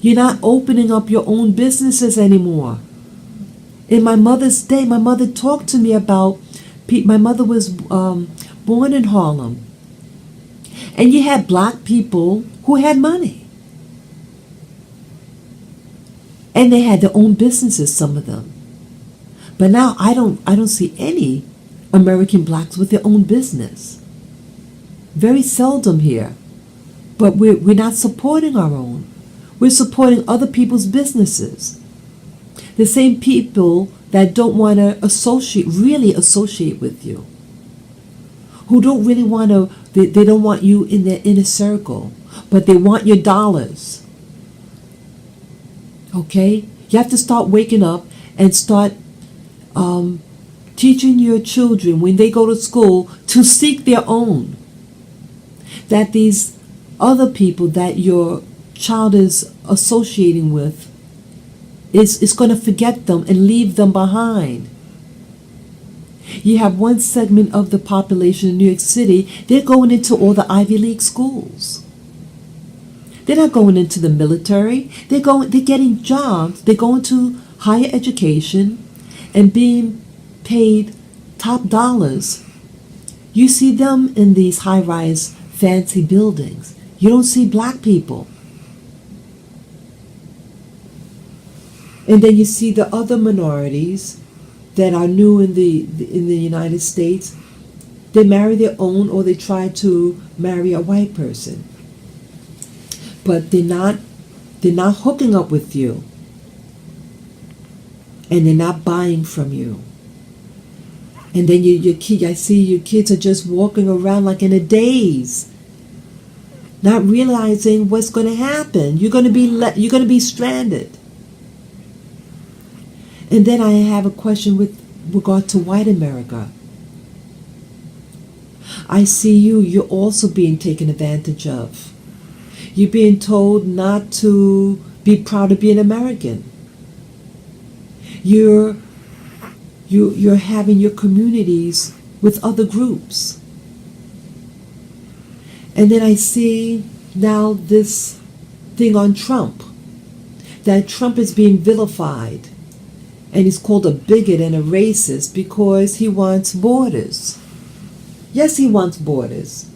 You're not opening up your own businesses anymore. In my mother's day, my mother talked to me about, my mother was born in Harlem. And you had black people who had money. And they had their own businesses, some of them. But now I don't see any American blacks with their own business. Very seldom here. But we're not supporting our own. We're supporting other people's businesses. The same people that don't want to really associate with you. Who don't really want to, they don't want you in their inner circle. But they want your dollars. Okay? You have to start waking up and start teaching your children when they go to school to seek their own. That these other people that your child is associating with, is going to forget them and leave them behind. You have one segment of the population in New York City, they're going into all the Ivy League schools. They're not going into the military. They're getting jobs. They're going to higher education and being paid top dollars. You see them in these high-rise fancy buildings. You don't see black people. And then you see the other minorities that are new in the United States. They marry their own, or they try to marry a white person. But they're not hooking up with you. And they're not buying from you. And then I see your kids are just walking around like in a daze, not realizing what's going to happen. You're going to be stranded. And then I have a question with regard to white America. I see you're also being taken advantage of. You're being told not to be proud of being American. You're having your communities with other groups. And then I see now this thing on Trump, that Trump is being vilified. And he's called a bigot and a racist because he wants borders. Yes, he wants borders.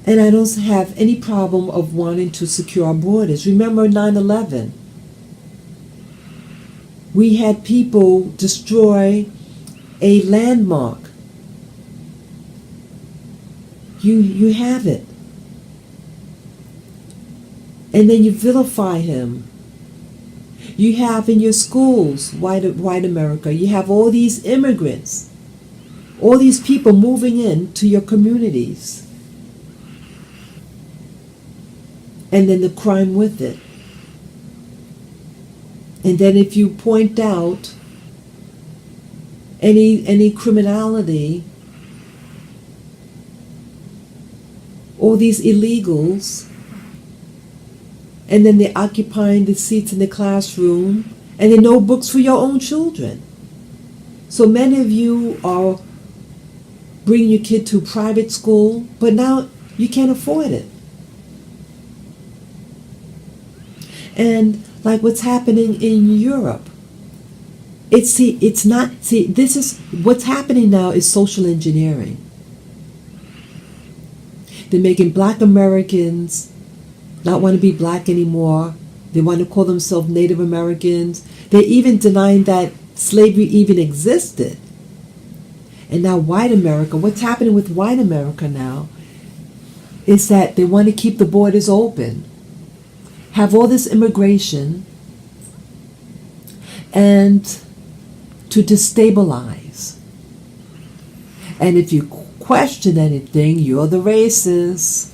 And I don't have any problem of wanting to secure our borders. Remember 9/11? We had people destroy a landmark. You have it. And then you vilify him. You have in your schools, white America, you have all these immigrants, all these people moving into your communities. And then the crime with it. And then if you point out any criminality, all these illegals, and then they're occupying the seats in the classroom, and there are no books for your own children. So many of you are bringing your kid to private school, but now you can't afford it. And like what's happening in Europe, this is what's happening now is social engineering. They're making black Americans not want to be black anymore. They want to call themselves Native Americans. They're even denying that slavery even existed. And now white America, what's happening with white America now is that they want to keep the borders open, have all this immigration, and to destabilize. And if you question anything, you're the racist.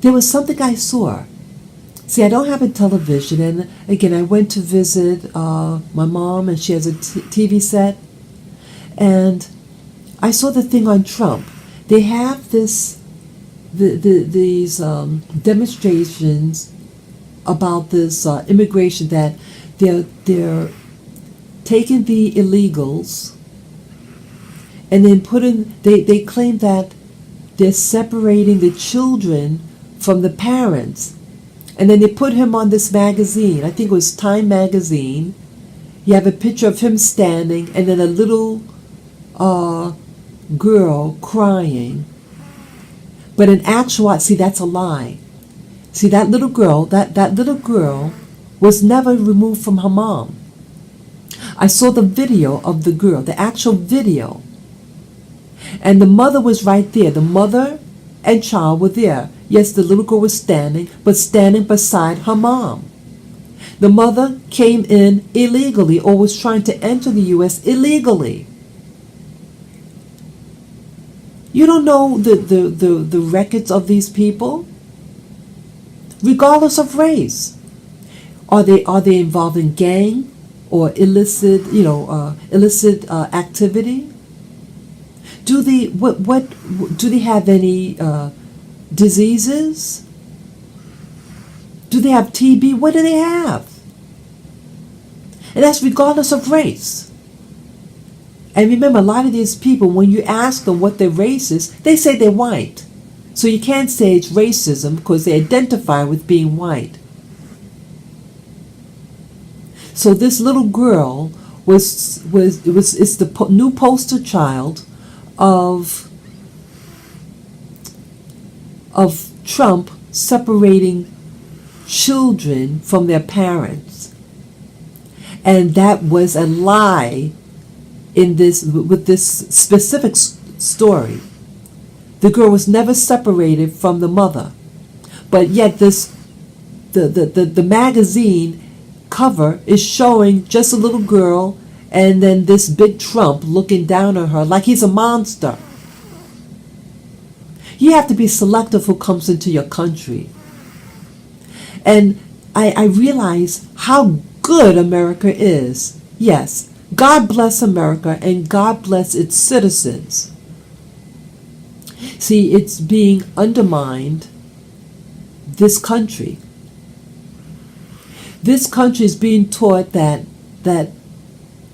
There was something I saw. See, I don't have a television, and again, I went to visit my mom, and she has a TV set, and I saw the thing on Trump. They have these demonstrations about this immigration, that they're taking the illegals and then they claim that they're separating the children from the parents. And then they put him on this magazine. I think it was Time magazine. You have a picture of him standing and then a little girl crying. But in actuality, see, that's a lie. See, that little girl was never removed from her mom. I saw the video of the girl, the actual video. And the mother was right there. The mother and child were there. Yes, the little girl was standing, but standing beside her mom. The mother came in illegally, or was trying to enter the U.S. illegally. You don't know the records of these people, regardless of race. Are they involved in gang or illicit activity? Do they do they have any diseases? Do they have TB? What do they have? And that's regardless of race. And remember, a lot of these people, when you ask them what their race is, they say they're white. So you can't say it's racism because they identify with being white. So this little girl is the new poster child of Trump separating children from their parents. And that was a lie with this specific story. The girl was never separated from the mother. But yet the magazine cover is showing just a little girl and then this big Trump looking down on her like he's a monster. You have to be selective who comes into your country. And I realize how good America is. Yes, God bless America and God bless its citizens. See, it's being undermined, this country. This country is being taught that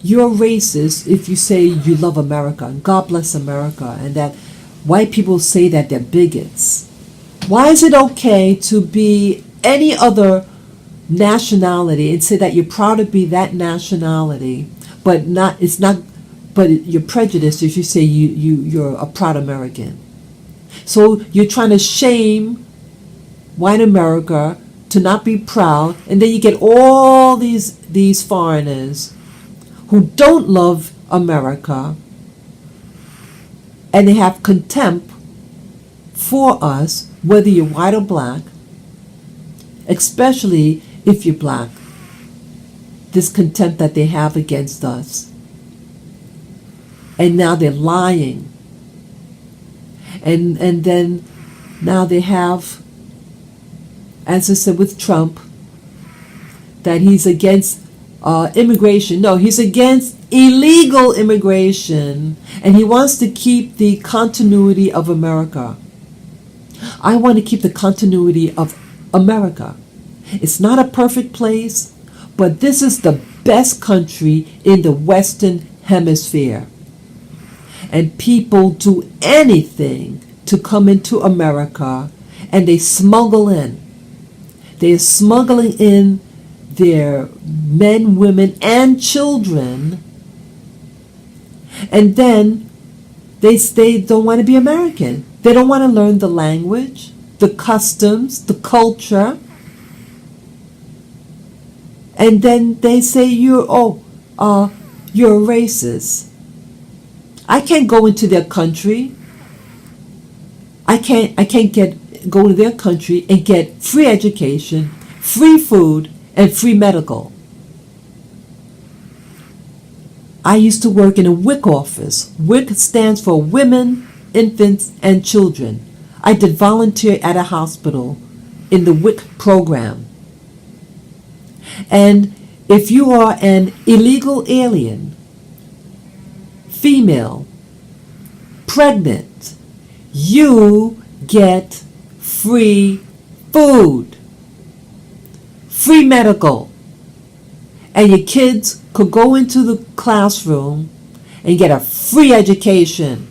you're racist if you say you love America and God bless America, and that white people say that they're bigots. Why is it okay to be any other nationality and say that you're proud to be that nationality, but you're prejudiced if you say you're a proud American? So you're trying to shame white America to not be proud, and then you get all these foreigners who don't love America, and they have contempt for us, whether you're white or black, especially if you're black. This contempt that they have against us. And now they're lying. And then now they have, as I said with Trump, that he's against immigration. No, he's against illegal immigration, and he wants to keep the continuity of America. I want to keep the continuity of America. It's not a perfect place, but this is the best country in the Western Hemisphere. And people do anything to come into America, and they smuggle in. They're smuggling in their men, women, and children, and then they don't want to be American. They don't want to learn the language, the customs, the culture. And then they say you're a racist. I can't go into their country. I can't go to their country and get free education, free food, and free medical. I used to work in a WIC office. WIC stands for Women, Infants, and Children. I did volunteer at a hospital in the WIC program. And if you are an illegal alien, female, pregnant, you get free food, free medical, and your kids could go into the classroom and get a free education,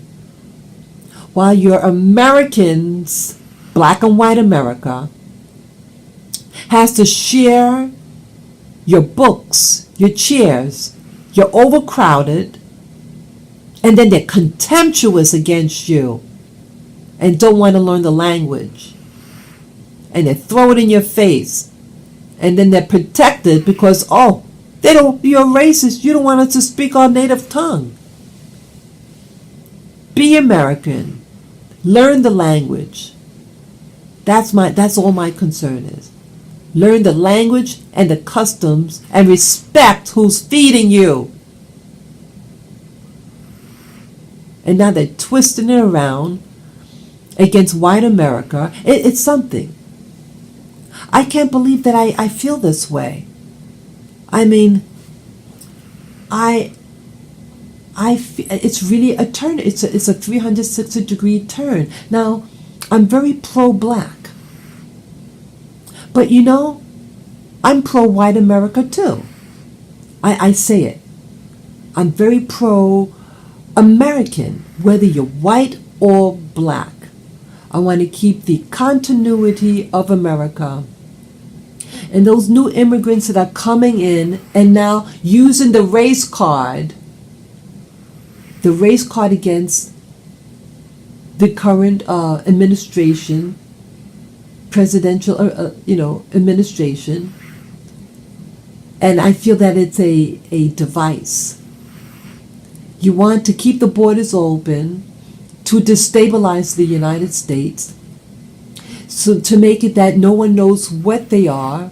while your Americans, black and white America, has to share your books, your chairs. You're overcrowded, and then they're contemptuous against you and don't want to learn the language, and they throw it in your face, and then they're protected because you're racist, you don't want us to speak our native tongue. Be American, learn the language. That's all my concern is. Learn the language and the customs and respect who's feeding you. And now they're twisting it around against white America. It's something. I can't believe that I feel this way. I mean, it's really a turn. It's a 360-degree turn. Now, I'm very pro-black. But you know, I'm pro-white America too. I say it. I'm very pro-American, whether you're white or black. I want to keep the continuity of America. And those new immigrants that are coming in and now using the race card against the current administration, presidential, administration. And I feel that it's a device. You want to keep the borders open to destabilize the United States, so to make it that no one knows what they are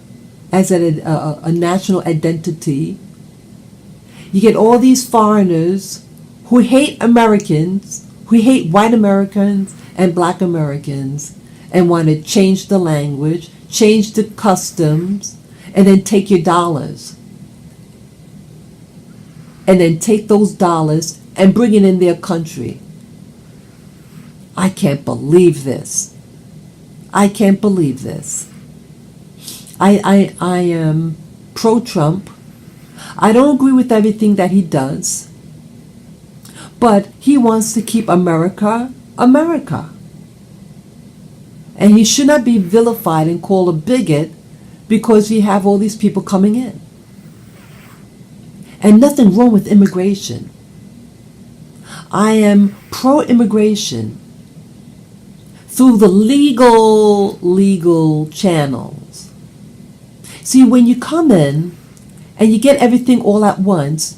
as a national identity. You get all these foreigners who hate Americans, who hate white Americans and black Americans, and want to change the language, change the customs, and then take your dollars. And then take those dollars and bring it in their country. I can't believe this. I can't believe this. I am pro-Trump. I don't agree with everything that he does. But he wants to keep America, America. And he should not be vilified and called a bigot because we have all these people coming in. And nothing wrong with immigration. I am pro-immigration through the legal channels. See, when you come in and you get everything all at once,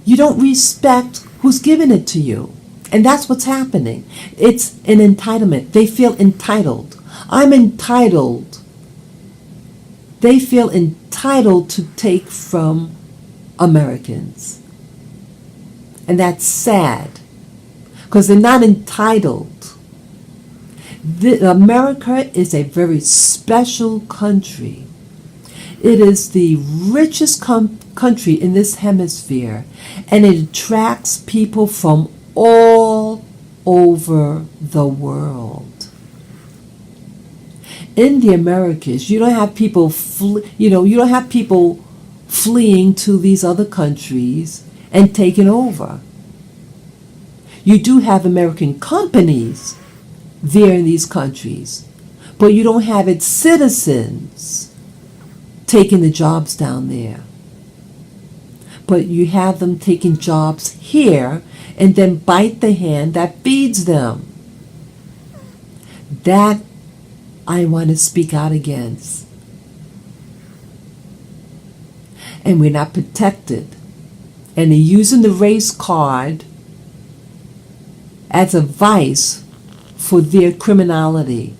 you don't respect who's giving it to you. And that's what's happening. It's an entitlement. They feel entitled. I'm entitled. They feel entitled to take from Americans. And that's sad, because they're not entitled. America is a very special country. It is the richest country in this hemisphere, and it attracts people from all over the world. In the Americas, you don't have people fleeing to these other countries and taking over. You do have American companies there in these countries, but you don't have its citizens taking the jobs down there. But you have them taking jobs here and then bite the hand that feeds them. That I want to speak out against. And we're not protected. And they're using the race card as a vice for their criminality.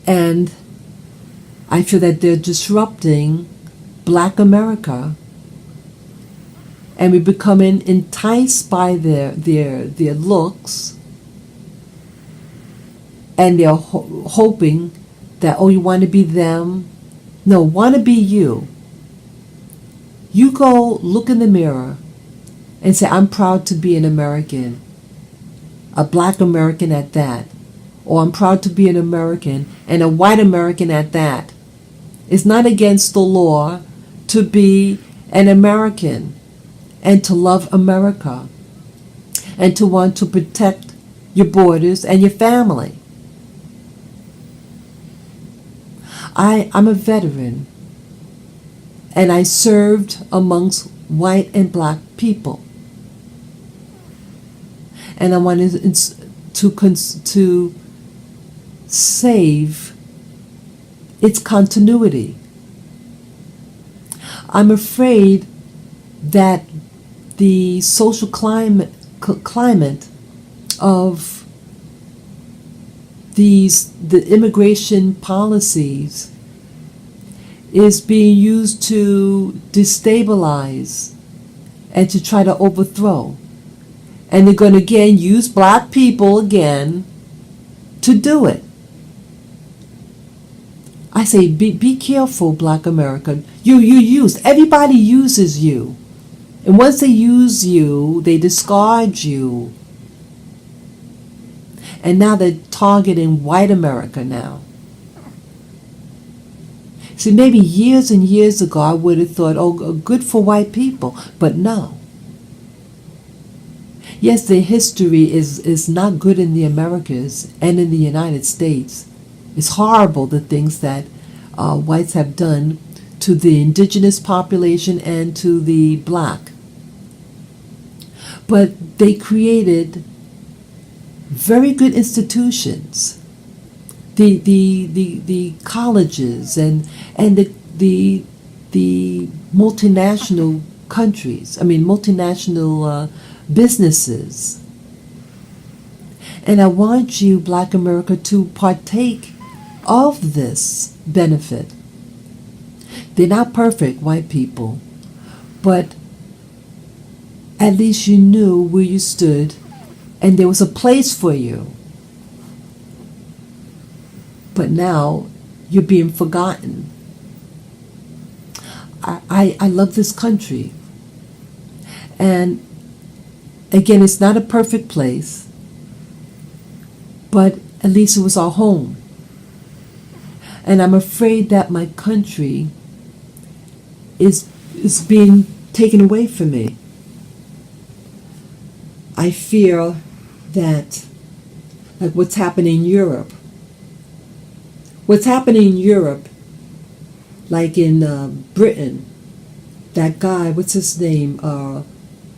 And I feel that they're disrupting Black America, and we're becoming enticed by their looks, and they're hoping that, oh, you want to be them? No, want to be you. You go look in the mirror and say, I'm proud to be an American, a Black American at that, or I'm proud to be an American and a white American at that. It's not against the law to be an American and to love America and to want to protect your borders and your family. I'm a veteran, and I served amongst white and black people. And I wanted to save its continuity. I'm afraid that the social climate of the immigration policies is being used to destabilize and to try to overthrow. And they're going to again use black people again to do it. I say, be careful, Black America. Everybody uses you. And once they use you, they discard you. And now they're targeting white America now. See, maybe years and years ago I would have thought, oh, good for white people, but no. Yes, their history is not good in the Americas and in the United States. It's horrible, the things that whites have done to the indigenous population and to the black. But they created very good institutions. The colleges and the multinational countries, multinational businesses. And I want you, Black America, to partake of this benefit. They're not perfect, white people, but at least you knew where you stood and there was a place for you. But now you're being forgotten. I love this country. And again, it's not a perfect place, but at least it was our home. And I'm afraid that my country is being taken away from me. I fear that, like what's happening in Europe. What's happening in Europe, like in Britain, that guy, what's his name,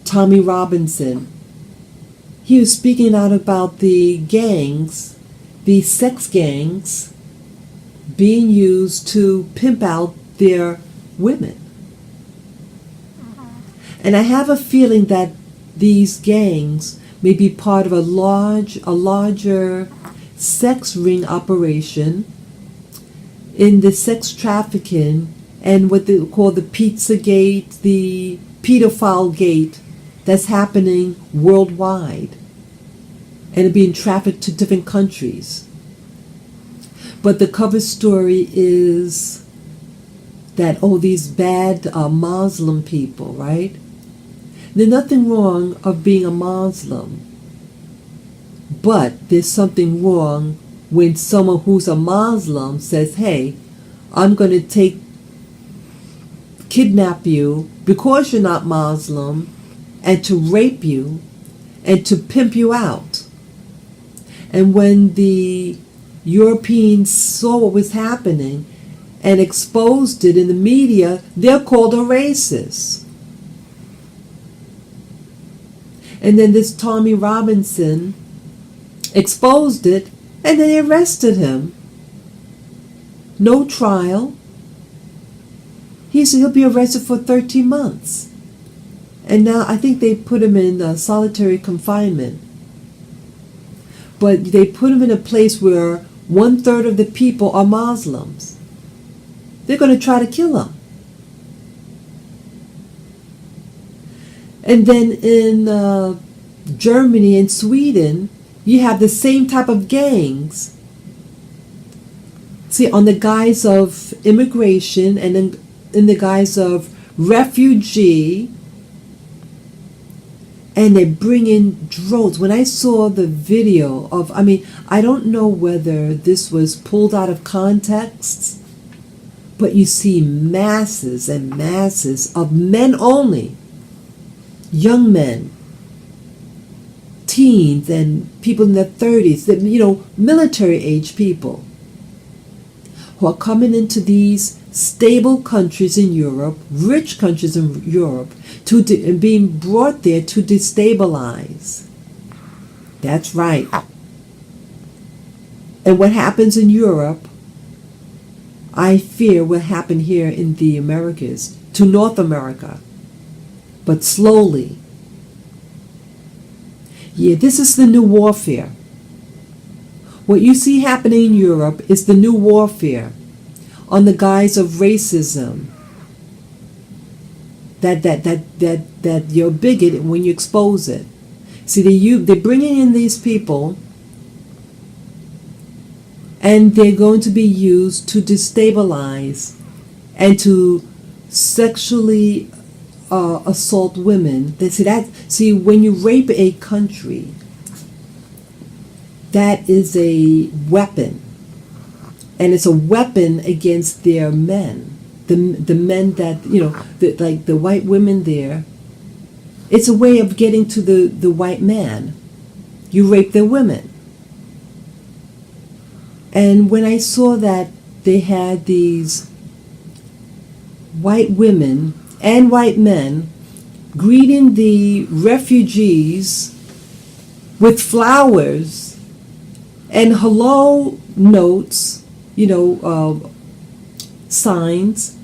Tommy Robinson, he was speaking out about the gangs, the sex gangs, being used to pimp out their women. And I have a feeling that these gangs may be part of a larger sex ring operation in the sex trafficking and what they call the pizza gate, the pedophile gate that's happening worldwide and being trafficked to different countries. But the cover story is that, these bad Muslim people, right? There's nothing wrong of being a Muslim, but there's something wrong when someone who's a Muslim says, hey, I'm going to kidnap you because you're not Muslim and to rape you and to pimp you out. And when the Europeans saw what was happening and exposed it in the media, they're called a racist. And then this Tommy Robinson exposed it, and then they arrested him. No trial. He said he'll be arrested for 13 months. And now I think they put him in solitary confinement. But they put him in a place where 1/3 of the people are Muslims. They're going to try to kill him. And then in Germany and Sweden, you have the same type of gangs. See, on the guise of immigration and in the guise of refugee, and they bring in drones. When I saw the video of, I don't know whether this was pulled out of context, but you see masses and masses of men only, young men, teens and people in their 30s, military age people who are coming into these stable countries in Europe, rich countries in Europe, and being brought there to destabilize. That's right. And what happens in Europe, I fear will happen here in the Americas, to North America, but slowly. Yeah, this is the new warfare. What you see happening in Europe is the new warfare on the guise of racism. That you're a bigot when you expose it. See, they're bringing in these people, and they're going to be used to destabilize and to sexually assault women. See, when you rape a country, that is a weapon and it's a weapon against their men. The men that, like the white women there, it's a way of getting to the white man. You rape their women. And when I saw that they had these white women and white men greeting the refugees with flowers and hello notes, signs,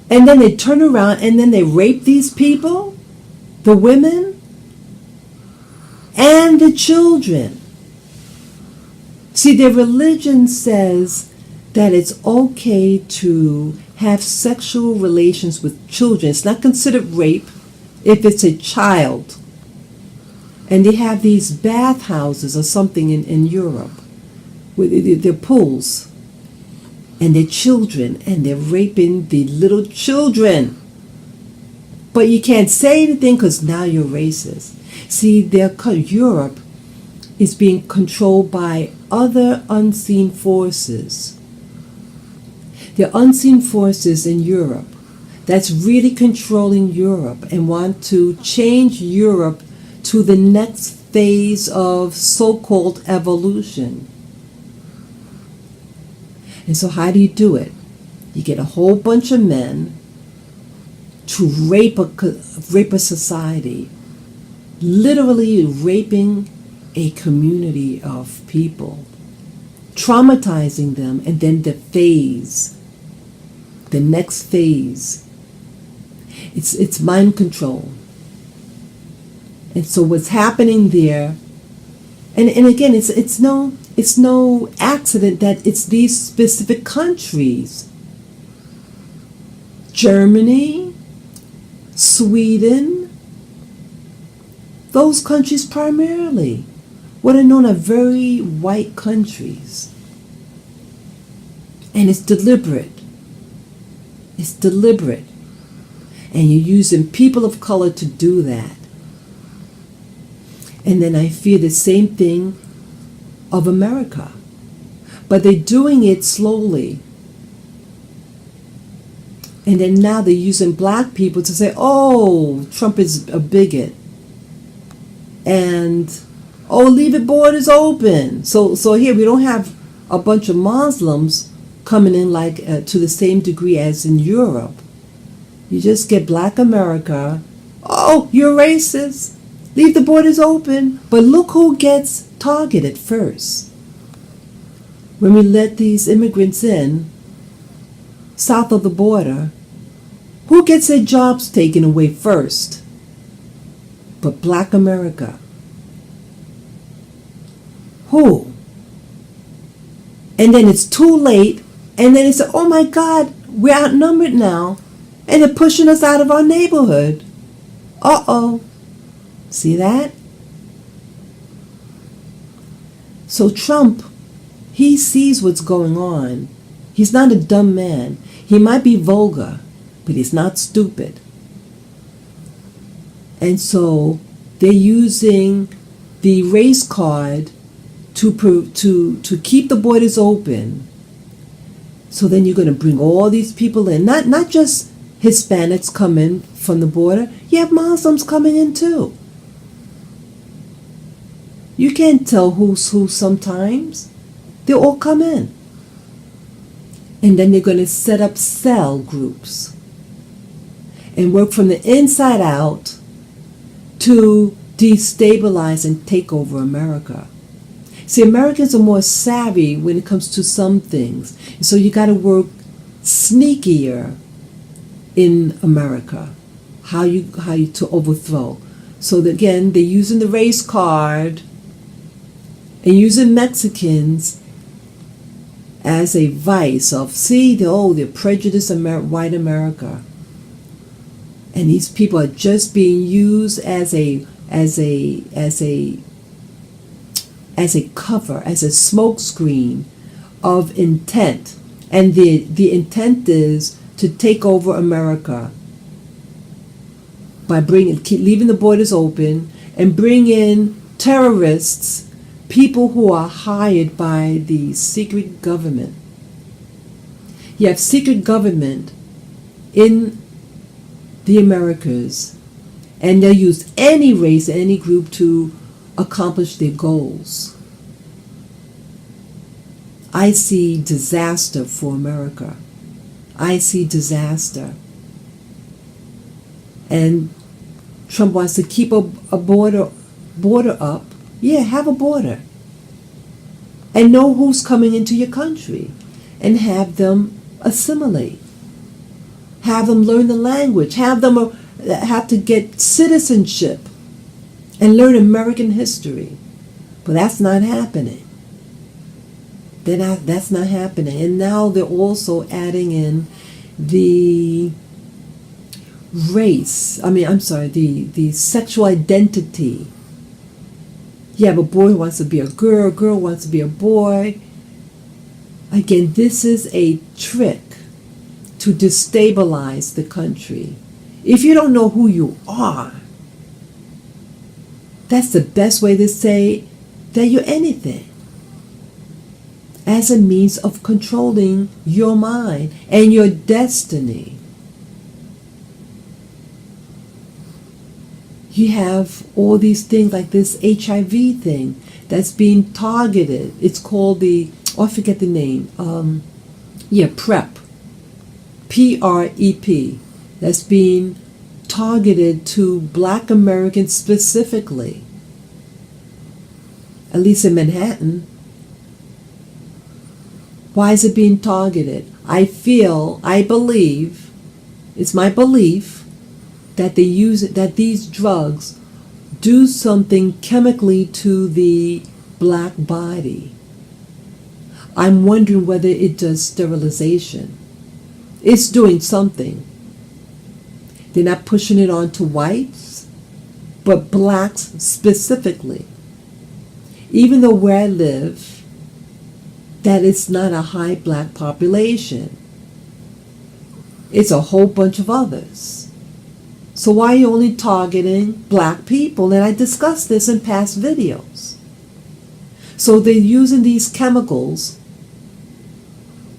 and then they turn around and then they rape these people, the women and the children. See, their religion says that it's okay to have sexual relations with children. It's not considered rape if it's a child. And they have these bathhouses or something in Europe with their pools. And their children, and they're raping the little children. But you can't say anything because now you're racist. See, Europe is being controlled by other unseen forces. There are unseen forces in Europe that's really controlling Europe and want to change Europe to the next phase of so-called evolution. And so how do you do it? You get a whole bunch of men to rape a society, literally raping a community of people, traumatizing them, and then the next phase, it's mind control. And so what's happening there, and again, it's no accident that it's these specific countries. Germany, Sweden, those countries primarily, what are known as very white countries. And it's deliberate. It's deliberate. And you're using people of color to do that. And then I fear the same thing of America. But they're doing it slowly. And then now they're using black people to say, oh, Trump is a bigot. And, oh, leave it borders open. So here we don't have a bunch of Muslims coming in like to the same degree as in Europe. You just get black America. Oh, you're racist. Leave the borders open. But look who gets targeted first. When we let these immigrants in, south of the border, who gets their jobs taken away first? But black America. Who? And then it's too late, and then it's, oh my God, we're outnumbered now, and they're pushing us out of our neighborhood. Uh-oh. See that? So Trump, he sees what's going on. He's not a dumb man. He might be vulgar, but he's not stupid. And so they're using the race card to keep the borders open. So then you're going to bring all these people in. Not just Hispanics come in from the border. You have Muslims coming in too. You can't tell who's who sometimes. They all come in. And then they're going to set up cell groups and work from the inside out to destabilize and take over America. See, Americans are more savvy when it comes to some things. So you got to work sneakier in America. How you to overthrow. So that, again, they're using the race card and using Mexicans as a vice of, see, they're prejudiced white America. And these people are just being used as a cover, as a smokescreen of intent. And the intent is to take over America by leaving the borders open and bring in terrorists people who are hired by the secret government. You have secret government in the Americas, and they'll use any race, any group to accomplish their goals. I see disaster for America. I see disaster. And Trump wants to keep a border up. Yeah, have a border. And know who's coming into your country. And have them assimilate. Have them learn the language. Have them have to get citizenship. And learn American history. But that's not happening. That's not happening. And now they're also adding in the race. The sexual identity. You have a boy who wants to be a girl wants to be a boy. Again, this is a trick to destabilize the country. If you don't know who you are, that's the best way to say that you're anything. As a means of controlling your mind and your destiny. You have all these things like this HIV thing that's being targeted. It's called I forget the name. PrEP. PrEP. That's being targeted to Black Americans specifically. At least in Manhattan. Why is it being targeted? I believe, it's my belief that that these drugs do something chemically to the Black body. I'm wondering whether it does sterilization. It's doing something. They're not pushing it on to whites, but Blacks specifically. Even though where I live, that it's not a high Black population. It's a whole bunch of others. So why are you only targeting Black people? And I discussed this in past videos. So they're using these chemicals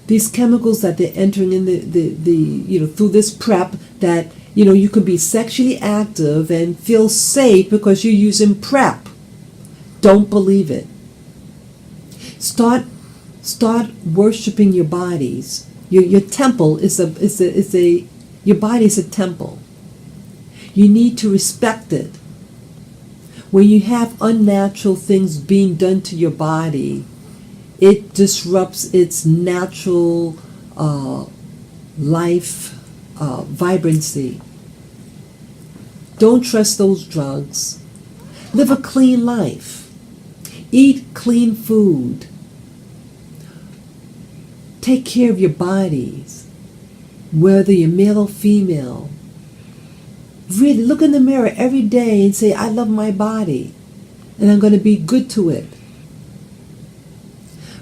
that they're entering in through this PrEP, that you could be sexually active and feel safe because you're using PrEP. Don't believe it. Start worshiping your bodies. Your temple your body is a temple. You need to respect it. When you have unnatural things being done to your body, it disrupts its natural life vibrancy. Don't trust those drugs. Live a clean life. Eat clean food. Take care of your bodies, whether you're male or female. Really look in the mirror every day and say, I love my body and I'm going to be good to it.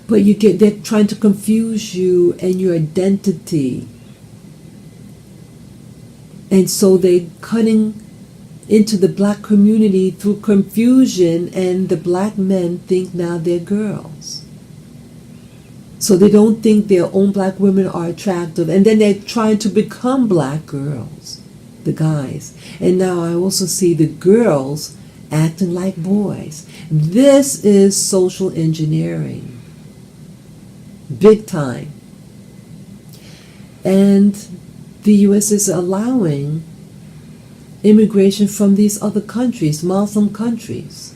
But they're trying to confuse you and your identity. And so they're cutting into the Black community through confusion, and the Black men think now they're girls. So they don't think their own Black women are attractive. And then they're trying to become Black girls, the guys. And now I also see the girls acting like boys. This is social engineering. Big time. And the U.S. is allowing immigration from these other countries, Muslim countries.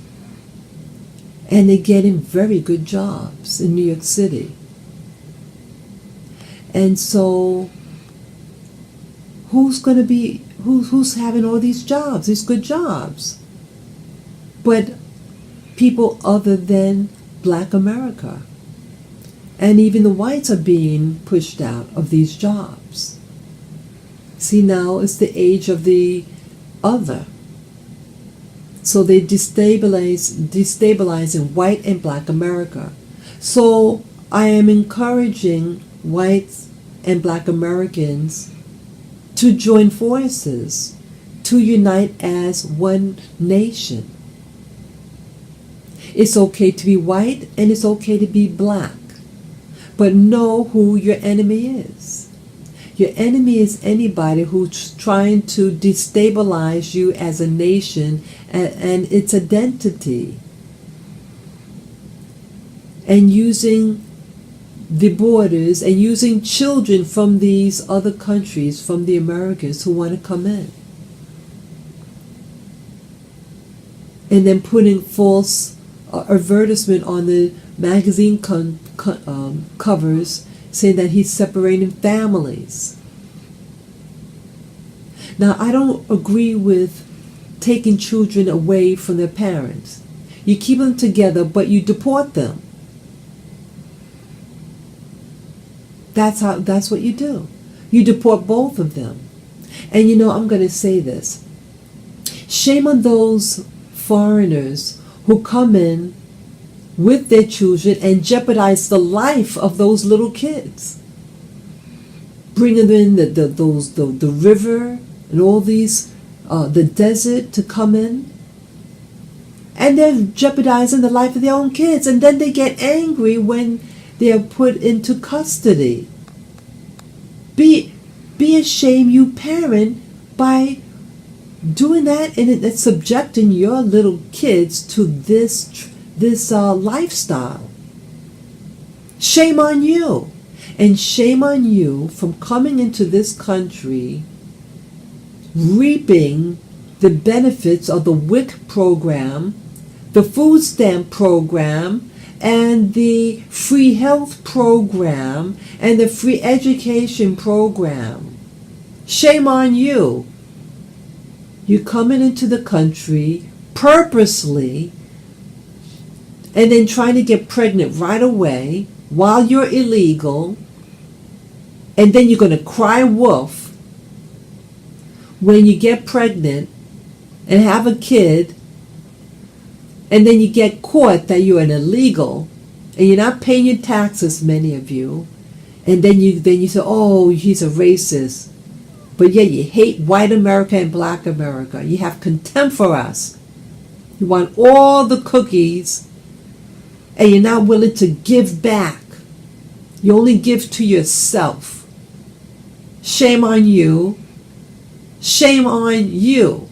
And they're getting very good jobs in New York City. And so who's having all these jobs, these good jobs? But people other than Black America. And even the whites are being pushed out of these jobs. See, now it's the age of the other. So they destabilizing white and Black America. So I am encouraging whites and Black Americans to join forces, to unite as one nation. It's okay to be white and it's okay to be black. But know who your enemy is. Your enemy is anybody who's trying to destabilize you as a nation and its identity. And using the borders and using children from these other countries, from the Americans who want to come in. And then putting false advertisement on the magazine covers saying that he's separating families. Now, I don't agree with taking children away from their parents. You keep them together, but you deport them. That's what you do. You deport both of them. And I'm going to say this. Shame on those foreigners who come in with their children and jeopardize the life of those little kids. Bringing them in the river and all these, the desert to come in. And they're jeopardizing the life of their own kids. And then they get angry when they're put into custody. Be ashamed, you parent, by doing that and subjecting your little kids to this lifestyle. Shame on you. And shame on you from coming into this country, reaping the benefits of the WIC program, the food stamp program, and the free health program, and the free education program. Shame on you. You're coming into the country purposely and then trying to get pregnant right away while you're illegal, and then you're going to cry wolf when you get pregnant and have a kid, and then you get caught that you're an illegal and you're not paying your taxes, many of you, and then you say, oh, he's a racist. But yet you hate white America and black America. You have contempt for us. You want all the cookies and you're not willing to give back. You only give to yourself. Shame on you. Shame on you.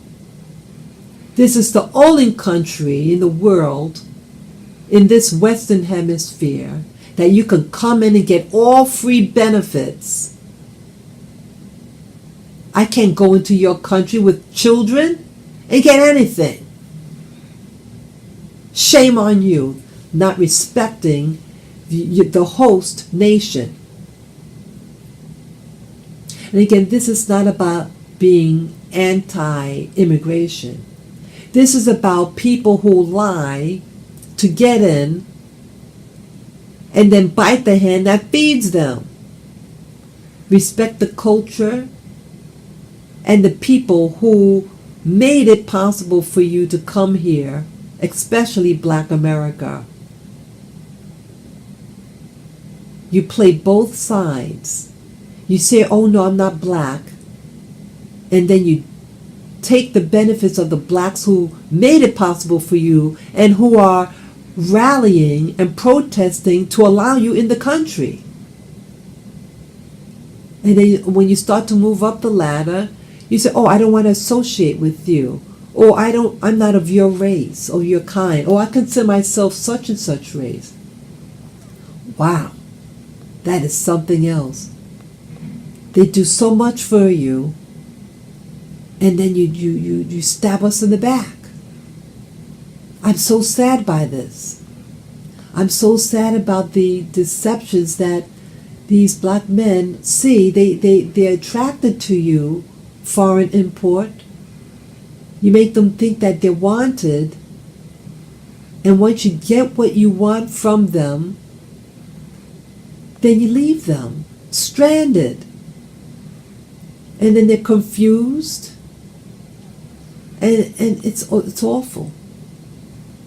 This is the only country in the world, in this Western Hemisphere, that you can come in and get all free benefits. I can't go into your country with children and get anything. Shame on you, not respecting the host nation. And again, this is not about being anti-immigration. This is about people who lie to get in and then bite the hand that feeds them. Respect the culture and the people who made it possible for you to come here, especially black America. You play both sides. You say, oh no, I'm not black. And then you take the benefits of the blacks who made it possible for you and who are rallying and protesting to allow you in the country. And then when you start to move up the ladder, you say, oh, I don't want to associate with you. Or I'm not of your race or your kind. Or I consider myself such and such race. Wow, that is something else. They do so much for you, and then you stab us in the back. I'm so sad by this. I'm so sad about the deceptions that these black men see. They're attracted to you, foreign import. You make them think that they're wanted, and once you get what you want from them, then you leave them stranded. And then they're confused, and it's awful.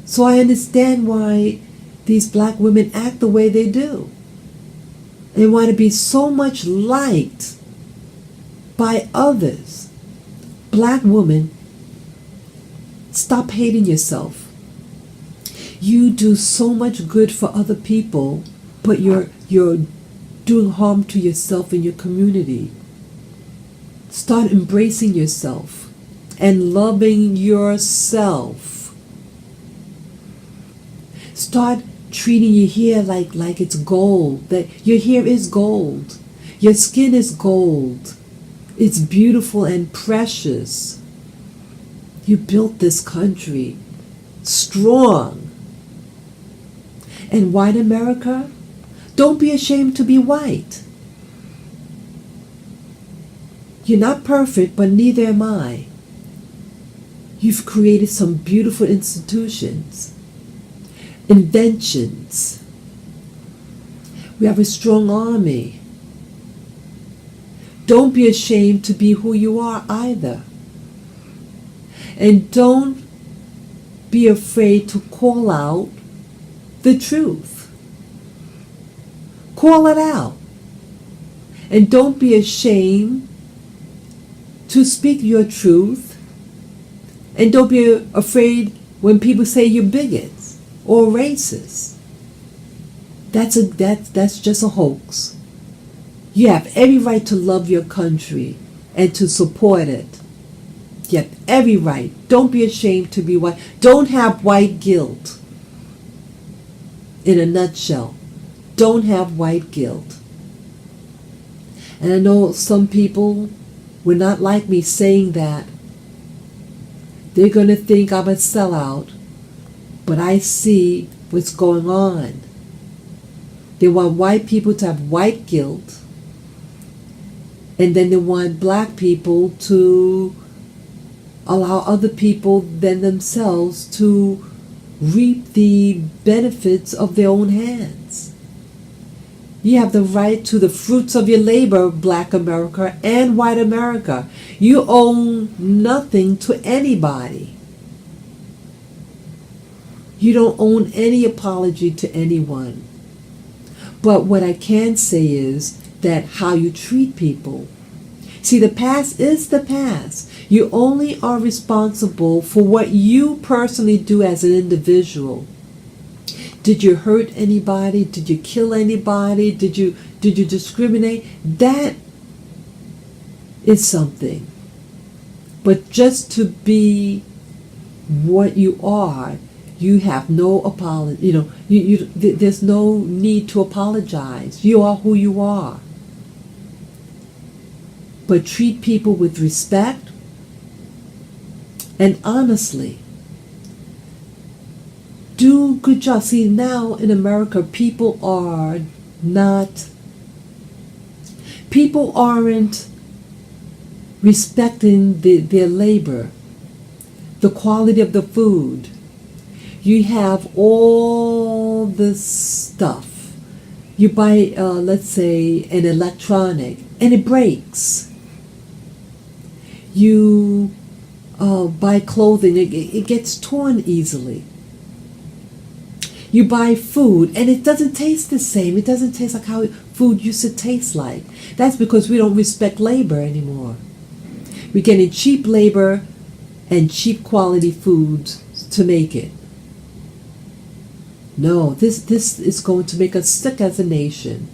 So I understand why these black women act the way they do. They want to be so much liked by others. Black woman, stop hating yourself. You do so much good for other people, but you're doing harm to yourself and your community. Start embracing yourself and loving yourself. Start treating your hair like it's gold. That your hair is gold. Your skin is gold. It's beautiful and precious. You built this country strong. And white America, don't be ashamed to be white. You're not perfect, but neither am I. You've created some beautiful institutions, inventions. We have a strong army. Don't be ashamed to be who you are either. And don't be afraid to call out the truth. Call it out. And don't be ashamed to speak your truth. And don't be afraid when people say you're bigots or racist. That's just a hoax. You have every right to love your country and to support it. You have every right. Don't be ashamed to be white. Don't have white guilt. In a nutshell, don't have white guilt. And I know some people will not like me saying that. They're going to think I'm a sellout, but I see what's going on. They want white people to have white guilt, and then they want black people to allow other people than themselves to reap the benefits of their own hands. You have the right to the fruits of your labor, black America and white America. You own nothing to anybody. You don't own any apology to anyone. But what I can say is that how you treat people. See, the past is the past. You only are responsible for what you personally do as an individual. Did you hurt anybody? Did you kill anybody? Did you discriminate? That is something. But just to be what you are, you have no apology. There's no need to apologize. You are who you are. But treat people with respect and honestly. Do good job. See, now in America, people aren't respecting their labor, the quality of the food. You have all this stuff. You buy, let's say, an electronic, and it breaks. You buy clothing, it gets torn easily. You buy food, and it doesn't taste the same. It doesn't taste like how food used to taste like. That's because we don't respect labor anymore. We're getting cheap labor and cheap quality foods to make it. No, this is going to make us sick as a nation.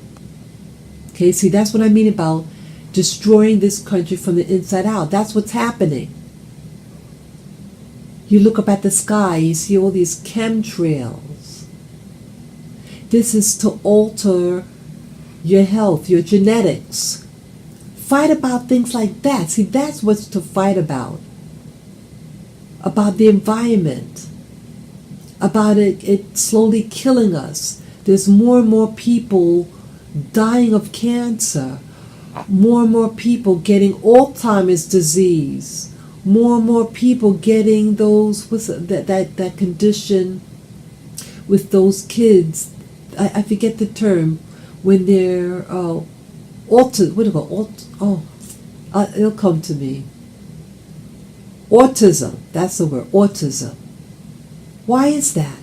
Okay, see, that's what I mean about destroying this country from the inside out. That's what's happening. You look up at the sky, you see all these chemtrails. This is to alter your health, your genetics. Fight about things like that. See, that's what's to fight about. About the environment. About it slowly killing us. There's more and more people dying of cancer. More and more people getting Alzheimer's disease. More and more people getting those, that condition with those kids. I forget the term, when they're it'll come to me. Autism, that's the word, autism. Why is that?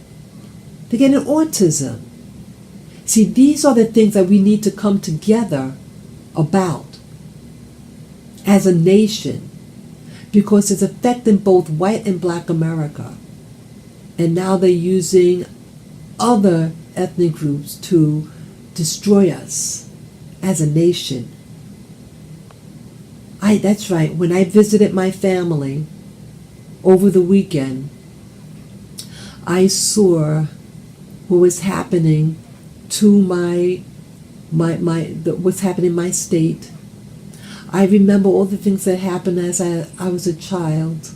They're getting autism. See, these are the things that we need to come together about as a nation, because it's affecting both white and black America. And now they're using other ethnic groups to destroy us as a nation. That's right, when I visited my family over the weekend, I saw what was happening to what's happening in my state. I remember all the things that happened as I was a child.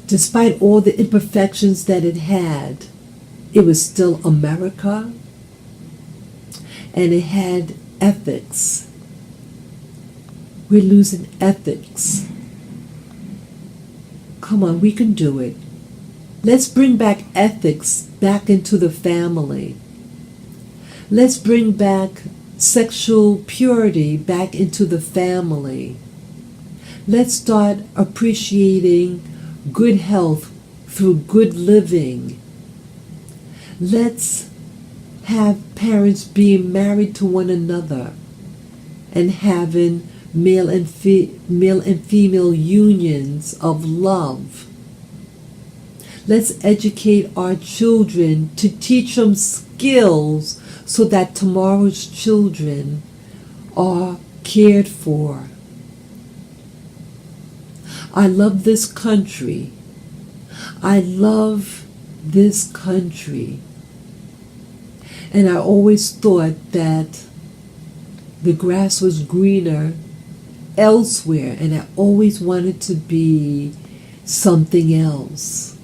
Despite all the imperfections that it had, it was still America, and it had ethics. We're losing ethics. Come on, we can do it. Let's bring back ethics back into the family. Let's bring back sexual purity back into the family. Let's start appreciating good health through good living. Let's have parents being married to one another and having male and female unions of love. Let's educate our children to teach them skills so that tomorrow's children are cared for. I love this country. I love this country. And I always thought that the grass was greener elsewhere, and I always wanted to be something else.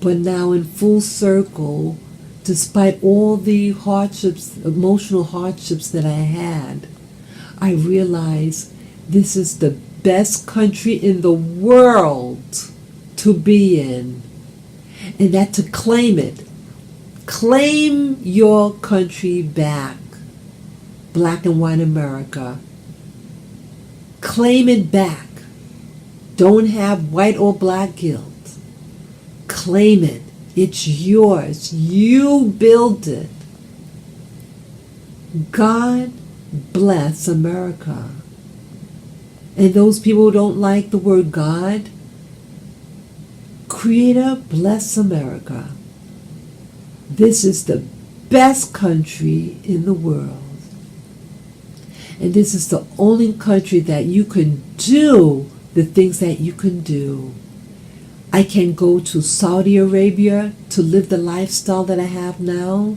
But now in full circle, despite all the hardships, emotional hardships that I had, I realized this is the best country in the world to be in. And that to claim it. Claim your country back. Black and white America. Claim it back. Don't have white or black guilt. Claim it. It's yours. You build it. God bless America. And those people who don't like the word God, Creator bless America. This is the best country in the world. And this is the only country that you can do the things that you can do. I can go to Saudi Arabia to live the lifestyle that I have now.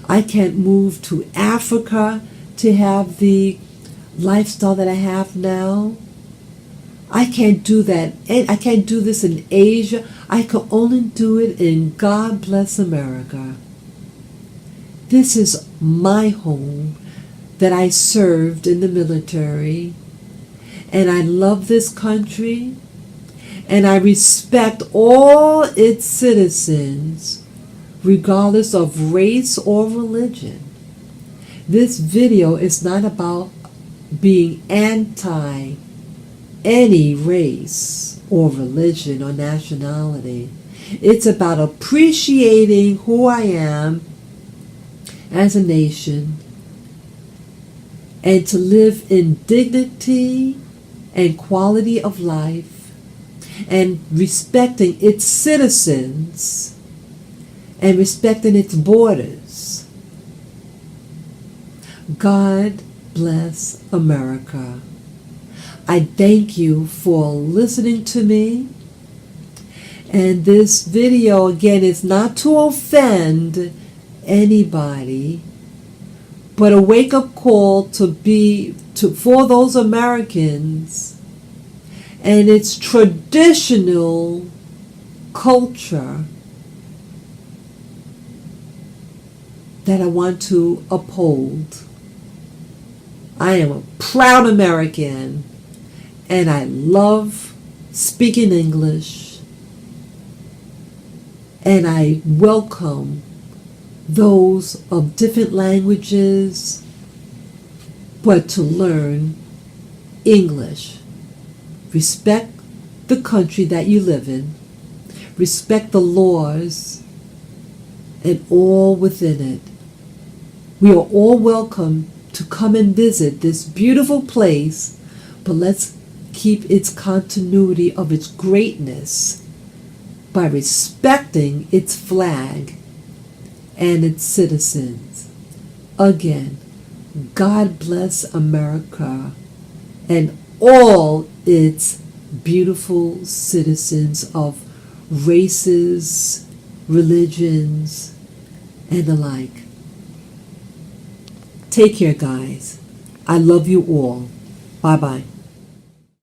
I can't move to Africa to have the lifestyle that I have now. I can't do that. I can't do this in Asia. I can only do it in God bless America. This is my home that I served in the military. And I love this country. And I respect all its citizens, regardless of race or religion. This video is not about being anti any race or religion or nationality. It's about appreciating who I am as a nation and to live in dignity and quality of life and respecting its citizens and respecting its borders. God bless America. I thank you for listening to me. And this video, again, is not to offend anybody, but a wake-up call for those Americans and its traditional culture that I want to uphold. I am a proud American, and I love speaking English, and I welcome those of different languages, but to learn English. Respect the country that you live in. Respect the laws and all within it. We are all welcome to come and visit this beautiful place, but let's keep its continuity of its greatness by respecting its flag and its citizens. Again, God bless America and all its beautiful citizens of races, religions, and the like. Take care, guys. I love you all. Bye-bye.